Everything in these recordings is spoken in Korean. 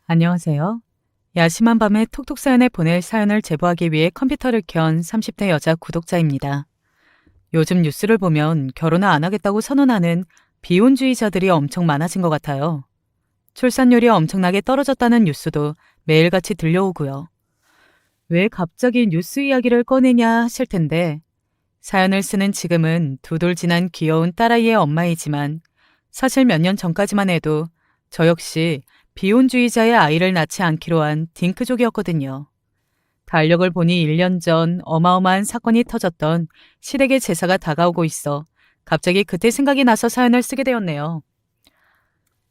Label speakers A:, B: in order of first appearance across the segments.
A: 안녕하세요. 야심한 밤에 톡톡 사연을 보낼 사연을 제보하기 위해 컴퓨터를 켠 30대 여자 구독자입니다. 요즘 뉴스를 보면 결혼을 안 하겠다고 선언하는 비혼주의자들이 엄청 많아진 것 같아요. 출산율이 엄청나게 떨어졌다는 뉴스도 매일같이 들려오고요. 왜 갑자기 뉴스 이야기를 꺼내냐 하실 텐데, 사연을 쓰는 지금은 두 돌 지난 귀여운 딸아이의 엄마이지만 사실 몇 년 전까지만 해도 저 역시 비혼주의자의 아이를 낳지 않기로 한 딩크족이었거든요. 달력을 보니 1년 전 어마어마한 사건이 터졌던 시댁의 제사가 다가오고 있어 갑자기 그때 생각이 나서 사연을 쓰게 되었네요.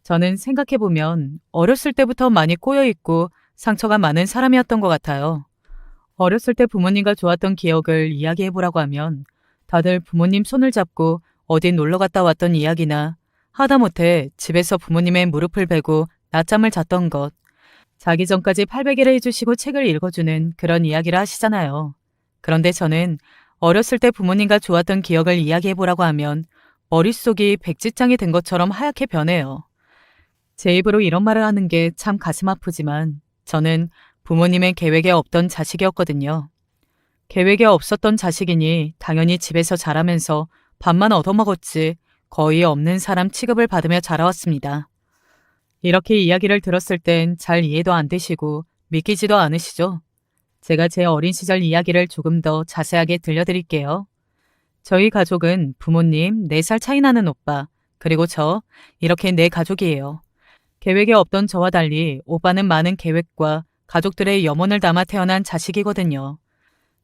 A: 저는 생각해보면 어렸을 때부터 많이 꼬여있고 상처가 많은 사람이었던 것 같아요. 어렸을 때 부모님과 좋았던 기억을 이야기해보라고 하면 다들 부모님 손을 잡고 어디 놀러 갔다 왔던 이야기나 하다못해 집에서 부모님의 무릎을 베고 낮잠을 잤던 것, 자기 전까지 팔베개를 해주시고 책을 읽어주는 그런 이야기를 하시잖아요. 그런데 저는 어렸을 때 부모님과 좋았던 기억을 이야기해보라고 하면 머릿속이 백지장이 된 것처럼 하얗게 변해요. 제 입으로 이런 말을 하는 게 참 가슴 아프지만 저는 부모님의 계획에 없던 자식이었거든요. 계획에 없었던 자식이니 당연히 집에서 자라면서 밥만 얻어먹었지 거의 없는 사람 취급을 받으며 자라왔습니다. 이렇게 이야기를 들었을 땐 잘 이해도 안 되시고 믿기지도 않으시죠? 제가 제 어린 시절 이야기를 조금 더 자세하게 들려드릴게요. 저희 가족은 부모님 4살 차이 나는 오빠, 그리고 저, 이렇게 4가족이에요. 계획에 없던 저와 달리 오빠는 많은 계획과 가족들의 염원을 담아 태어난 자식이거든요.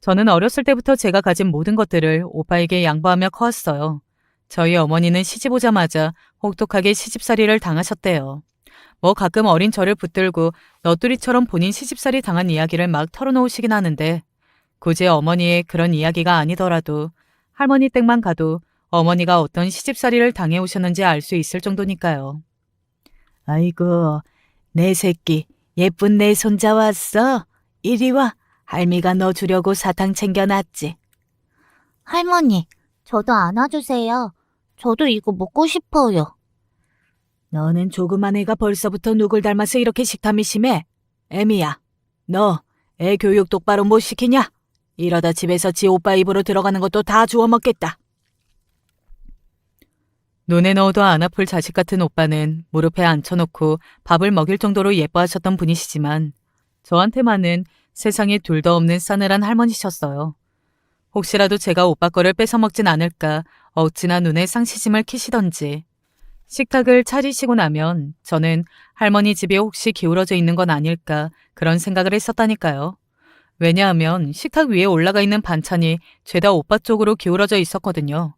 A: 저는 어렸을 때부터 제가 가진 모든 것들을 오빠에게 양보하며 커왔어요. 저희 어머니는 시집 오자마자 혹독하게 시집살이를 당하셨대요. 뭐 가끔 어린 저를 붙들고 너뚜리처럼 본인 시집살이 당한 이야기를 막 털어놓으시긴 하는데 굳이 어머니의 그런 이야기가 아니더라도 할머니 댁만 가도 어머니가 어떤 시집살이를 당해오셨는지 알 수 있을 정도니까요.
B: 아이고, 내 새끼, 예쁜 내 손자 왔어. 이리 와. 할미가 너 주려고 사탕 챙겨놨지.
C: 할머니, 저도 안아주세요. 저도 이거 먹고 싶어요.
B: 너는 조그만 애가 벌써부터 누굴 닮아서 이렇게 식탐이 심해? 애미야, 너 애 교육 똑바로 못 시키냐? 이러다 집에서 지 오빠 입으로 들어가는 것도 다 주워 먹겠다.
A: 눈에 넣어도 안 아플 자식 같은 오빠는 무릎에 앉혀놓고 밥을 먹일 정도로 예뻐하셨던 분이시지만 저한테만은 세상에 둘도 없는 싸늘한 할머니셨어요. 혹시라도 제가 오빠 거를 뺏어먹진 않을까 억지나 눈에 상시심을 키시던지 식탁을 차리시고 나면 저는 할머니 집에 혹시 기울어져 있는 건 아닐까 그런 생각을 했었다니까요. 왜냐하면 식탁 위에 올라가 있는 반찬이 죄다 오빠 쪽으로 기울어져 있었거든요.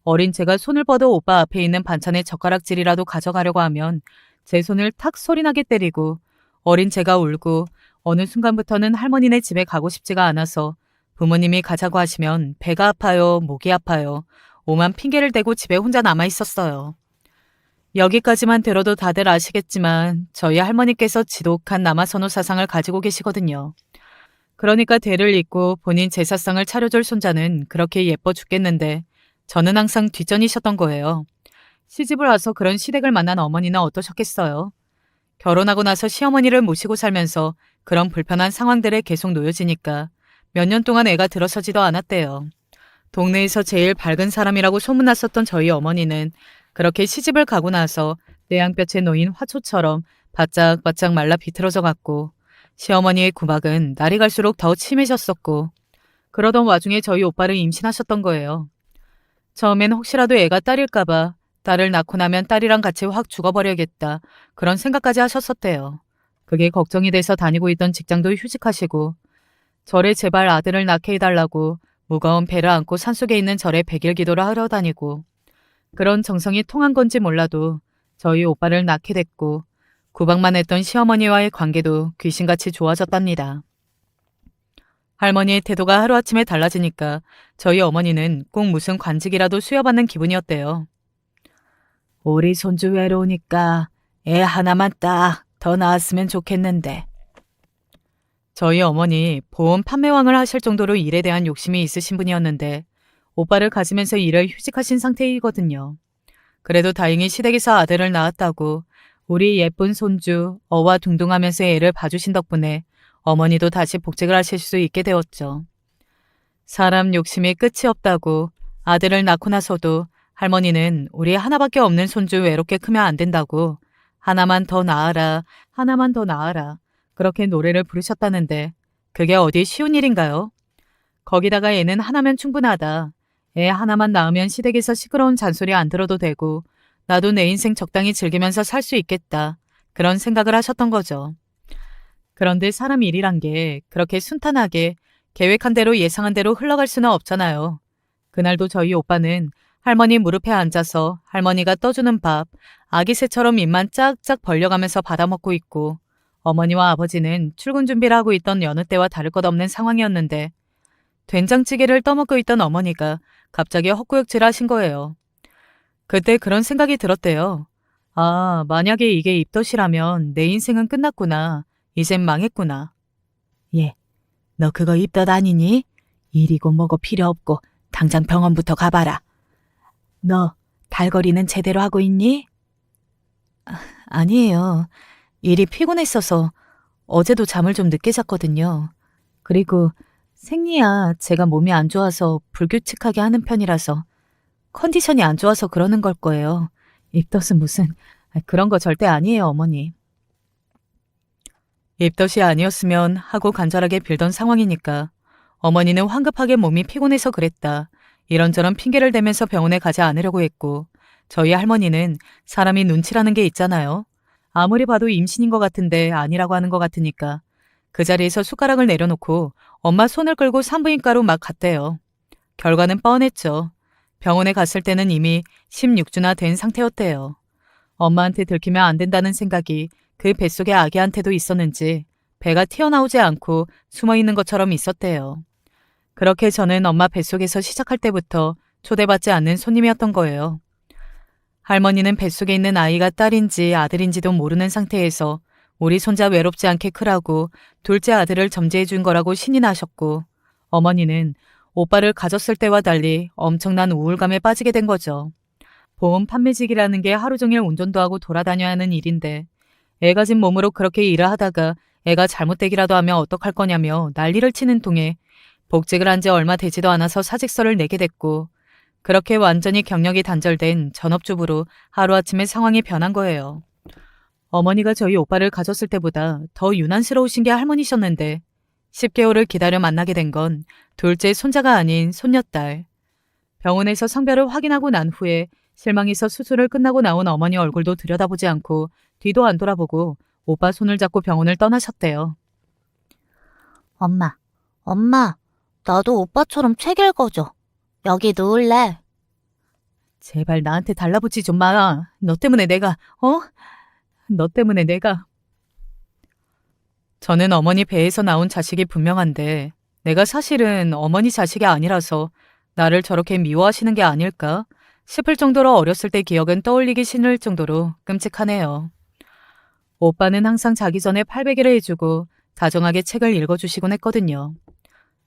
A: 어린 제가 손을 뻗어 오빠 앞에 있는 반찬의 젓가락질이라도 가져가려고 하면 제 손을 탁 소리나게 때리고 어린 제가 울고 어느 순간부터는 할머니네 집에 가고 싶지가 않아서 부모님이 가자고 하시면 배가 아파요, 목이 아파요, 오만 핑계를 대고 집에 혼자 남아 있었어요. 여기까지만 들어도 다들 아시겠지만 저희 할머니께서 지독한 남아선호 사상을 가지고 계시거든요. 그러니까 대를 잇고 본인 제사상을 차려줄 손자는 그렇게 예뻐 죽겠는데 저는 항상 뒷전이셨던 거예요. 시집을 와서 그런 시댁을 만난 어머니는 어떠셨겠어요? 결혼하고 나서 시어머니를 모시고 살면서 그런 불편한 상황들에 계속 놓여지니까 몇 년 동안 애가 들어서지도 않았대요. 동네에서 제일 밝은 사람이라고 소문났었던 저희 어머니는 그렇게 시집을 가고 나서 내 양볕에 놓인 화초처럼 바짝바짝 말라 비틀어져 갔고 시어머니의 구박은 날이 갈수록 더 심해졌었고 그러던 와중에 저희 오빠를 임신하셨던 거예요. 처음엔 혹시라도 애가 딸일까봐 딸을 낳고 나면 딸이랑 같이 확 죽어버려야겠다 그런 생각까지 하셨었대요. 그게 걱정이 돼서 다니고 있던 직장도 휴직하시고 절에 제발 아들을 낳게 해달라고 무거운 배를 안고 산속에 있는 절에 백일 기도를 하러 다니고 그런 정성이 통한 건지 몰라도 저희 오빠를 낳게 됐고 구박만 했던 시어머니와의 관계도 귀신같이 좋아졌답니다. 할머니의 태도가 하루아침에 달라지니까 저희 어머니는 꼭 무슨 관직이라도 수여받는 기분이었대요.
B: 우리 손주 외로우니까 애 하나만 딱 더 낳았으면 좋겠는데.
A: 저희 어머니 보험 판매왕을 하실 정도로 일에 대한 욕심이 있으신 분이었는데 오빠를 가지면서 일을 휴직하신 상태이거든요. 그래도 다행히 시댁에서 아들을 낳았다고 우리 예쁜 손주 어와둥둥하면서 애를 봐주신 덕분에 어머니도 다시 복직을 하실 수 있게 되었죠. 사람 욕심이 끝이 없다고 아들을 낳고 나서도 할머니는 우리 하나밖에 없는 손주 외롭게 크면 안 된다고 하나만 더 낳아라, 하나만 더 낳아라 그렇게 노래를 부르셨다는데 그게 어디 쉬운 일인가요? 거기다가 애는 하나면 충분하다. 애 하나만 낳으면 시댁에서 시끄러운 잔소리 안 들어도 되고 나도 내 인생 적당히 즐기면서 살 수 있겠다. 그런 생각을 하셨던 거죠. 그런데 사람 일이란 게 그렇게 순탄하게 계획한 대로 예상한 대로 흘러갈 수는 없잖아요. 그날도 저희 오빠는 할머니 무릎에 앉아서 할머니가 떠주는 밥, 아기 새처럼 입만 짝짝 벌려가면서 받아먹고 있고 어머니와 아버지는 출근 준비를 하고 있던 여느 때와 다를 것 없는 상황이었는데 된장찌개를 떠먹고 있던 어머니가 갑자기 헛구역질 하신 거예요. 그때 그런 생각이 들었대요. 아, 만약에 이게 입덧이라면 내 인생은 끝났구나. 이젠 망했구나.
B: 예, 너 그거 입덧 아니니? 일이고 뭐고 필요 없고 당장 병원부터 가봐라. 너 달거리는 제대로 하고 있니?
A: 아니에요. 일이 피곤했어서 어제도 잠을 좀 늦게 잤거든요. 그리고 생리야 제가 몸이 안 좋아서 불규칙하게 하는 편이라서 컨디션이 안 좋아서 그러는 걸 거예요. 입덧은 무슨 그런 거 절대 아니에요, 어머니. 입덧이 아니었으면 하고 간절하게 빌던 상황이니까 어머니는 황급하게 몸이 피곤해서 그랬다. 이런저런 핑계를 대면서 병원에 가지 않으려고 했고 저희 할머니는 사람이 눈치라는 게 있잖아요. 아무리 봐도 임신인 것 같은데 아니라고 하는 것 같으니까 그 자리에서 숟가락을 내려놓고 엄마 손을 끌고 산부인과로 막 갔대요. 결과는 뻔했죠. 병원에 갔을 때는 이미 16주나 된 상태였대요. 엄마한테 들키면 안 된다는 생각이 그 뱃속의 아기한테도 있었는지 배가 튀어나오지 않고 숨어있는 것처럼 있었대요. 그렇게 저는 엄마 뱃속에서 시작할 때부터 초대받지 않는 손님이었던 거예요. 할머니는 뱃속에 있는 아이가 딸인지 아들인지도 모르는 상태에서 우리 손자 외롭지 않게 크라고 둘째 아들을 점지해 준 거라고 신이 나셨고 어머니는 오빠를 가졌을 때와 달리 엄청난 우울감에 빠지게 된 거죠. 보험 판매직이라는 게 하루 종일 운전도 하고 돌아다녀야 하는 일인데 애 가진 몸으로 그렇게 일을 하다가 애가 잘못되기라도 하면 어떡할 거냐며 난리를 치는 통에 복직을 한 지 얼마 되지도 않아서 사직서를 내게 됐고 그렇게 완전히 경력이 단절된 전업주부로 하루아침에 상황이 변한 거예요. 어머니가 저희 오빠를 가졌을 때보다 더 유난스러우신 게 할머니셨는데 10개월을 기다려 만나게 된 건 둘째 손자가 아닌 손녀딸. 병원에서 성별을 확인하고 난 후에 실망해서 수술을 끝나고 나온 어머니 얼굴도 들여다보지 않고 뒤도 안 돌아보고 오빠 손을 잡고 병원을 떠나셨대요.
C: 엄마, 나도 오빠처럼 책 읽어줘. 여기 누울래?
A: 제발 나한테 달라붙지 좀 마. 너 때문에 내가. 저는 어머니 배에서 나온 자식이 분명한데 내가 사실은 어머니 자식이 아니라서 나를 저렇게 미워하시는 게 아닐까 싶을 정도로 어렸을 때 기억은 떠올리기 싫을 정도로 끔찍하네요. 오빠는 항상 자기 전에 팔베개를 해주고 다정하게 책을 읽어주시곤 했거든요.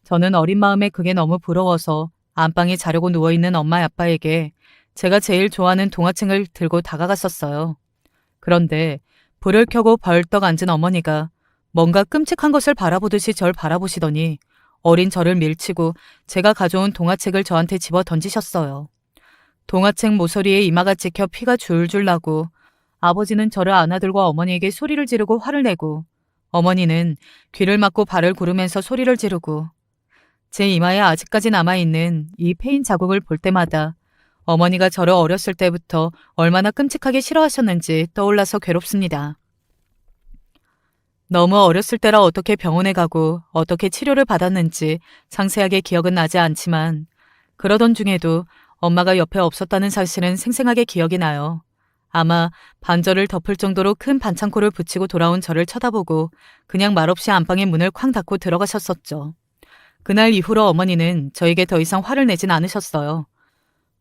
A: 저는 어린 마음에 그게 너무 부러워서 안방에 자려고 누워있는 엄마 아빠에게 제가 제일 좋아하는 동화책을 들고 다가갔었어요. 그런데 불을 켜고 벌떡 앉은 어머니가 뭔가 끔찍한 것을 바라보듯이 절 바라보시더니 어린 저를 밀치고 제가 가져온 동화책을 저한테 집어 던지셨어요. 동화책 모서리에 이마가 찍혀 피가 줄줄 나고 아버지는 저를 안아들고 어머니에게 소리를 지르고 화를 내고 어머니는 귀를 막고 발을 구르면서 소리를 지르고 제 이마에 아직까지 남아있는 이 페인 자국을 볼 때마다 어머니가 저를 어렸을 때부터 얼마나 끔찍하게 싫어하셨는지 떠올라서 괴롭습니다. 너무 어렸을 때라 어떻게 병원에 가고 어떻게 치료를 받았는지 상세하게 기억은 나지 않지만 그러던 중에도 엄마가 옆에 없었다는 사실은 생생하게 기억이 나요. 아마 반절을 덮을 정도로 큰 반창고를 붙이고 돌아온 저를 쳐다보고 그냥 말없이 안방의 문을 쾅 닫고 들어가셨었죠. 그날 이후로 어머니는 저에게 더 이상 화를 내진 않으셨어요.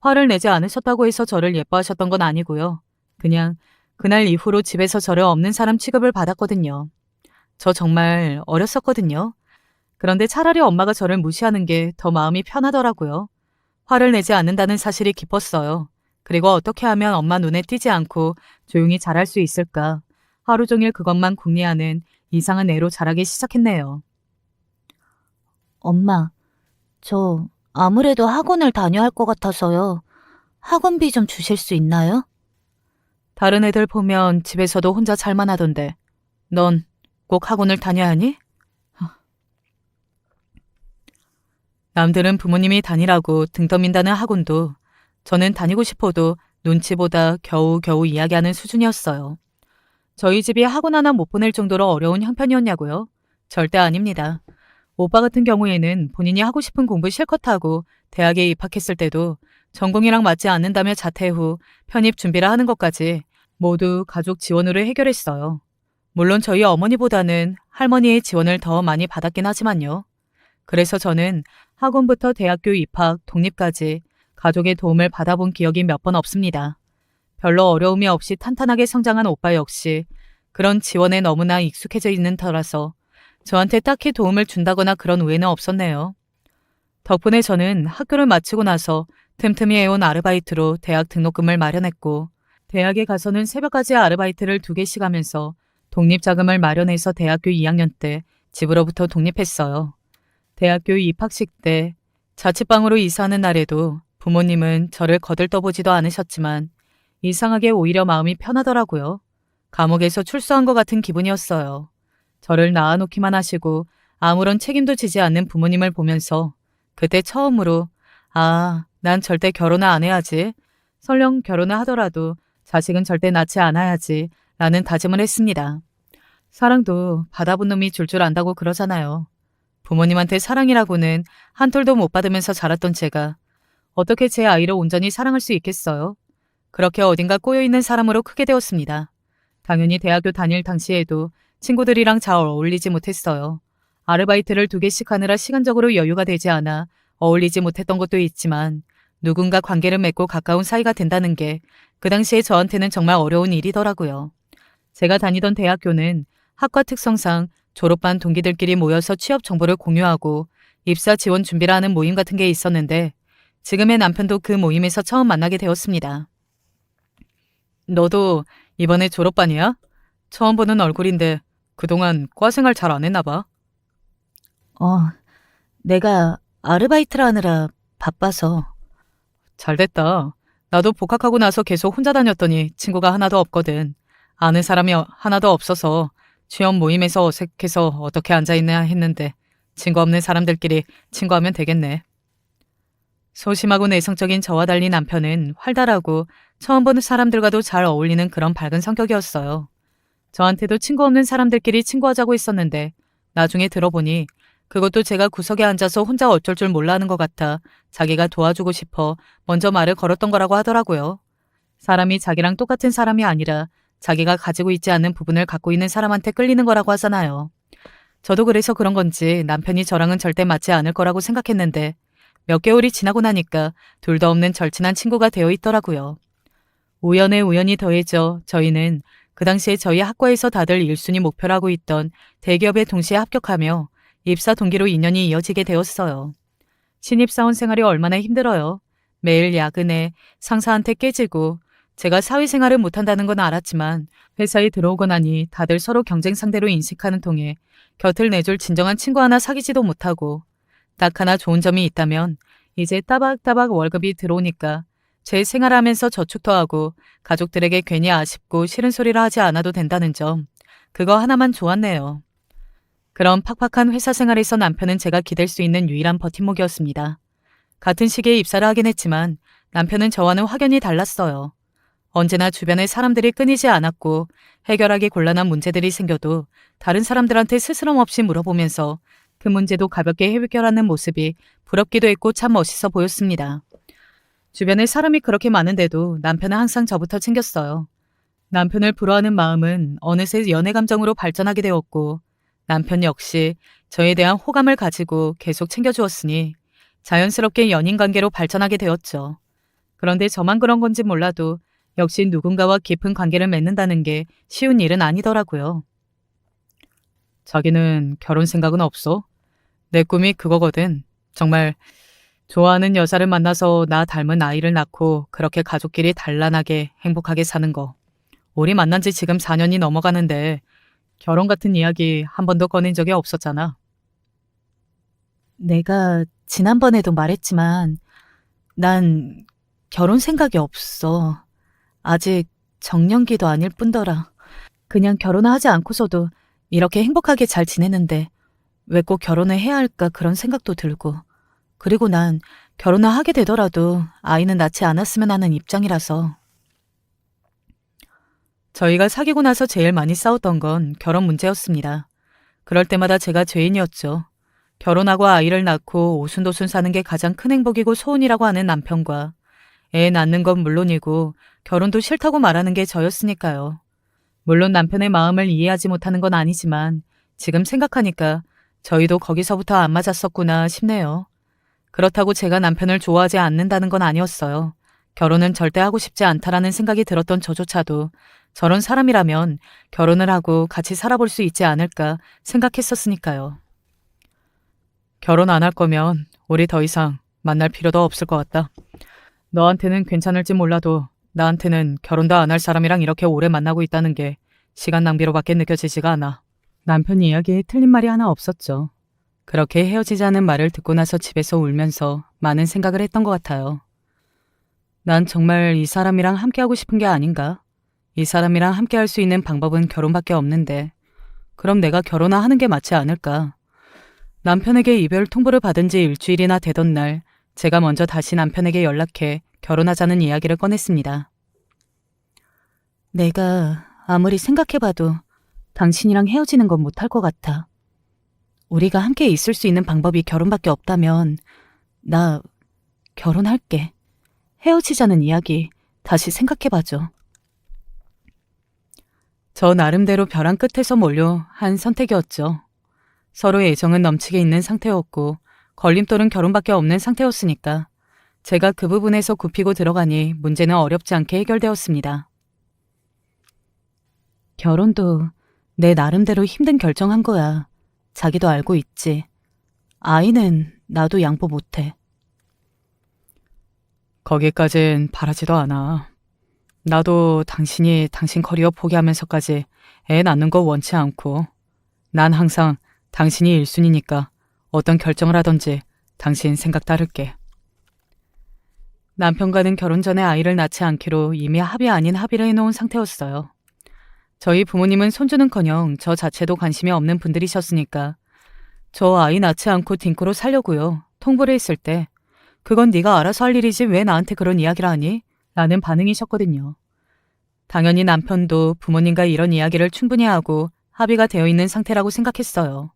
A: 화를 내지 않으셨다고 해서 저를 예뻐하셨던 건 아니고요. 그냥 그날 이후로 집에서 저를 없는 사람 취급을 받았거든요. 저 정말 어렸었거든요. 그런데 차라리 엄마가 저를 무시하는 게 더 마음이 편하더라고요. 화를 내지 않는다는 사실이 기뻤어요. 그리고 어떻게 하면 엄마 눈에 띄지 않고 조용히 자랄 수 있을까? 하루 종일 그것만 궁리하는 이상한 애로 자라기 시작했네요.
C: 엄마, 저 아무래도 학원을 다녀야 할 것 같아서요. 학원비 좀 주실 수 있나요?
A: 다른 애들 보면 집에서도 혼자 잘만 하던데 넌 꼭 학원을 다녀야 하니? 남들은 부모님이 다니라고 등 떠민다는 학원도 저는 다니고 싶어도 눈치보다 겨우겨우 이야기하는 수준이었어요. 저희 집이 학원 하나 못 보낼 정도로 어려운 형편이었냐고요? 절대 아닙니다. 오빠 같은 경우에는 본인이 하고 싶은 공부 실컷 하고 대학에 입학했을 때도 전공이랑 맞지 않는다며 자퇴 후 편입 준비를 하는 것까지 모두 가족 지원으로 해결했어요. 물론 저희 어머니보다는 할머니의 지원을 더 많이 받았긴 하지만요. 그래서 저는 학원부터 대학교 입학, 독립까지 가족의 도움을 받아본 기억이 몇 번 없습니다. 별로 어려움이 없이 탄탄하게 성장한 오빠 역시 그런 지원에 너무나 익숙해져 있는 터라서 저한테 딱히 도움을 준다거나 그런 우애는 없었네요. 덕분에 저는 학교를 마치고 나서 틈틈이 해온 아르바이트로 대학 등록금을 마련했고 대학에 가서는 새벽까지 아르바이트를 2개씩 하면서 독립자금을 마련해서 대학교 2학년 때 집으로부터 독립했어요. 대학교 입학식 때 자취방으로 이사하는 날에도 부모님은 저를 거들떠보지도 않으셨지만 이상하게 오히려 마음이 편하더라고요. 감옥에서 출소한 것 같은 기분이었어요. 저를 낳아놓기만 하시고 아무런 책임도 지지 않는 부모님을 보면서 그때 처음으로 난 절대 결혼을 안 해야지. 설령 결혼을 하더라도 자식은 절대 낳지 않아야지 라는 다짐을 했습니다. 사랑도 받아본 놈이 줄 줄 안다고 그러잖아요. 부모님한테 사랑이라고는 한 톨도 못 받으면서 자랐던 제가 어떻게 제 아이를 온전히 사랑할 수 있겠어요? 그렇게 어딘가 꼬여있는 사람으로 크게 되었습니다. 당연히 대학교 다닐 당시에도 친구들이랑 잘 어울리지 못했어요. 아르바이트를 2개씩 하느라 시간적으로 여유가 되지 않아 어울리지 못했던 것도 있지만 누군가 관계를 맺고 가까운 사이가 된다는 게 그 당시에 저한테는 정말 어려운 일이더라고요. 제가 다니던 대학교는 학과 특성상 졸업반 동기들끼리 모여서 취업 정보를 공유하고 입사 지원 준비를 하는 모임 같은 게 있었는데 지금의 남편도 그 모임에서 처음 만나게 되었습니다. 너도 이번에 졸업반이야? 처음 보는 얼굴인데 그동안 과생활 잘 안 했나 봐.
C: 내가 아르바이트를 하느라 바빠서.
A: 잘됐다. 나도 복학하고 나서 계속 혼자 다녔더니 친구가 하나도 없거든. 아는 사람이 하나도 없어서 취업 모임에서 어색해서 어떻게 앉아있나 했는데 친구 없는 사람들끼리 친구하면 되겠네. 소심하고 내성적인 저와 달리 남편은 활달하고 처음 보는 사람들과도 잘 어울리는 그런 밝은 성격이었어요. 저한테도 친구 없는 사람들끼리 친구하자고 했었는데 나중에 들어보니 그것도 제가 구석에 앉아서 혼자 어쩔 줄 몰라 하는 것 같아 자기가 도와주고 싶어 먼저 말을 걸었던 거라고 하더라고요. 사람이 자기랑 똑같은 사람이 아니라 자기가 가지고 있지 않는 부분을 갖고 있는 사람한테 끌리는 거라고 하잖아요. 저도 그래서 그런 건지 남편이 저랑은 절대 맞지 않을 거라고 생각했는데 몇 개월이 지나고 나니까 둘도 없는 절친한 친구가 되어 있더라고요. 우연에 우연이 더해져 저희는 그 당시에 저희 학과에서 다들 1순위 목표로 하고 있던 대기업에 동시에 합격하며 입사 동기로 인연이 이어지게 되었어요. 신입사원 생활이 얼마나 힘들어요. 매일 야근에 상사한테 깨지고 제가 사회생활을 못한다는 건 알았지만 회사에 들어오고 나니 다들 서로 경쟁 상대로 인식하는 통에 곁을 내줄 진정한 친구 하나 사귀지도 못하고 딱 하나 좋은 점이 있다면 이제 따박따박 월급이 들어오니까 제 생활하면서 저축도 하고 가족들에게 괜히 아쉽고 싫은 소리를 하지 않아도 된다는 점. 그거 하나만 좋았네요. 그런 팍팍한 회사 생활에서 남편은 제가 기댈 수 있는 유일한 버팀목이었습니다. 같은 시기에 입사를 하긴 했지만 남편은 저와는 확연히 달랐어요. 언제나 주변에 사람들이 끊이지 않았고 해결하기 곤란한 문제들이 생겨도 다른 사람들한테 스스럼 없이 물어보면서 그 문제도 가볍게 해결하는 모습이 부럽기도 했고 참 멋있어 보였습니다. 주변에 사람이 그렇게 많은데도 남편은 항상 저부터 챙겼어요. 남편을 부러워하는 마음은 어느새 연애 감정으로 발전하게 되었고 남편 역시 저에 대한 호감을 가지고 계속 챙겨주었으니 자연스럽게 연인 관계로 발전하게 되었죠. 그런데 저만 그런 건지 몰라도 역시 누군가와 깊은 관계를 맺는다는 게 쉬운 일은 아니더라고요. 자기는 결혼 생각은 없어? 내 꿈이 그거거든. 정말 좋아하는 여자를 만나서 나 닮은 아이를 낳고 그렇게 가족끼리 단란하게 행복하게 사는 거. 우리 만난 지 지금 4년이 넘어가는데 결혼 같은 이야기 한 번도 꺼낸 적이 없었잖아.
C: 내가 지난번에도 말했지만 난 결혼 생각이 없어. 아직 정년기도 아닐 뿐더러 그냥 결혼을 하지 않고서도 이렇게 행복하게 잘 지내는데 왜 꼭 결혼을 해야 할까 그런 생각도 들고. 그리고 난 결혼을 하게 되더라도 아이는 낳지 않았으면 하는 입장이라서.
A: 저희가 사귀고 나서 제일 많이 싸웠던 건 결혼 문제였습니다. 그럴 때마다 제가 죄인이었죠. 결혼하고 아이를 낳고 오순도순 사는 게 가장 큰 행복이고 소원이라고 하는 남편과 애 낳는 건 물론이고 결혼도 싫다고 말하는 게 저였으니까요. 물론 남편의 마음을 이해하지 못하는 건 아니지만 지금 생각하니까 저희도 거기서부터 안 맞았었구나 싶네요. 그렇다고 제가 남편을 좋아하지 않는다는 건 아니었어요. 결혼은 절대 하고 싶지 않다라는 생각이 들었던 저조차도 저런 사람이라면 결혼을 하고 같이 살아볼 수 있지 않을까 생각했었으니까요. 결혼 안 할 거면 우리 더 이상 만날 필요도 없을 것 같다. 너한테는 괜찮을지 몰라도 나한테는 결혼도 안 할 사람이랑 이렇게 오래 만나고 있다는 게 시간 낭비로밖에 느껴지지가 않아. 남편 이야기에 틀린 말이 하나 없었죠. 그렇게 헤어지자는 말을 듣고 나서 집에서 울면서 많은 생각을 했던 것 같아요. 난 정말 이 사람이랑 함께하고 싶은 게 아닌가? 이 사람이랑 함께할 수 있는 방법은 결혼밖에 없는데 그럼 내가 결혼을 하는 게 맞지 않을까? 남편에게 이별 통보를 받은 지 일주일이나 되던 날 제가 먼저 다시 남편에게 연락해 결혼하자는 이야기를 꺼냈습니다.
C: 내가 아무리 생각해봐도 당신이랑 헤어지는 건 못할 것 같아. 우리가 함께 있을 수 있는 방법이 결혼밖에 없다면 나 결혼할게. 헤어지자는 이야기 다시 생각해봐줘.
A: 저 나름대로 벼랑 끝에서 몰려 한 선택이었죠. 서로의 애정은 넘치게 있는 상태였고 걸림돌은 결혼밖에 없는 상태였으니까 제가 그 부분에서 굽히고 들어가니 문제는 어렵지 않게 해결되었습니다.
C: 결혼도 내 나름대로 힘든 결정한 거야. 자기도 알고 있지. 아이는 나도 양보 못해.
A: 거기까진 바라지도 않아. 나도 당신이 당신 커리어 포기하면서까지 애 낳는 거 원치 않고 난 항상 당신이 1순위니까 어떤 결정을 하던지 당신 생각 따를게. 남편과는 결혼 전에 아이를 낳지 않기로 이미 합의 아닌 합의를 해놓은 상태였어요. 저희 부모님은 손주는커녕 저 자체도 관심이 없는 분들이셨으니까 저 아이 낳지 않고 딩코로 살려고요. 통보를 했을 때 그건 네가 알아서 할 일이지 왜 나한테 그런 이야기를 하니? 라는 반응이셨거든요. 당연히 남편도 부모님과 이런 이야기를 충분히 하고 합의가 되어 있는 상태라고 생각했어요.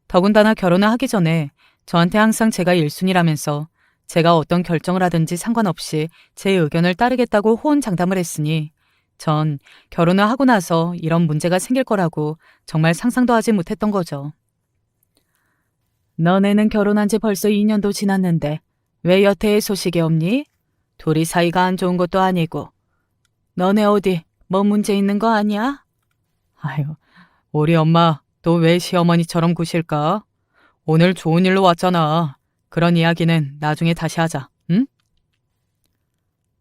A: 더군다나 결혼을 하기 전에 저한테 항상 제가 1순위라면서 제가 어떤 결정을 하든지 상관없이 제 의견을 따르겠다고 호언장담을 했으니 전 결혼을 하고 나서 이런 문제가 생길 거라고 정말 상상도 하지 못했던 거죠. 너네는 결혼한 지 벌써 2년도 지났는데 왜 여태의 소식이 없니? 둘이 사이가 안 좋은 것도 아니고. 너네 어디 뭐 문제 있는 거 아니야? 아유, 우리 엄마 또 왜 시어머니처럼 구실까? 오늘 좋은 일로 왔잖아. 그런 이야기는 나중에 다시 하자, 응?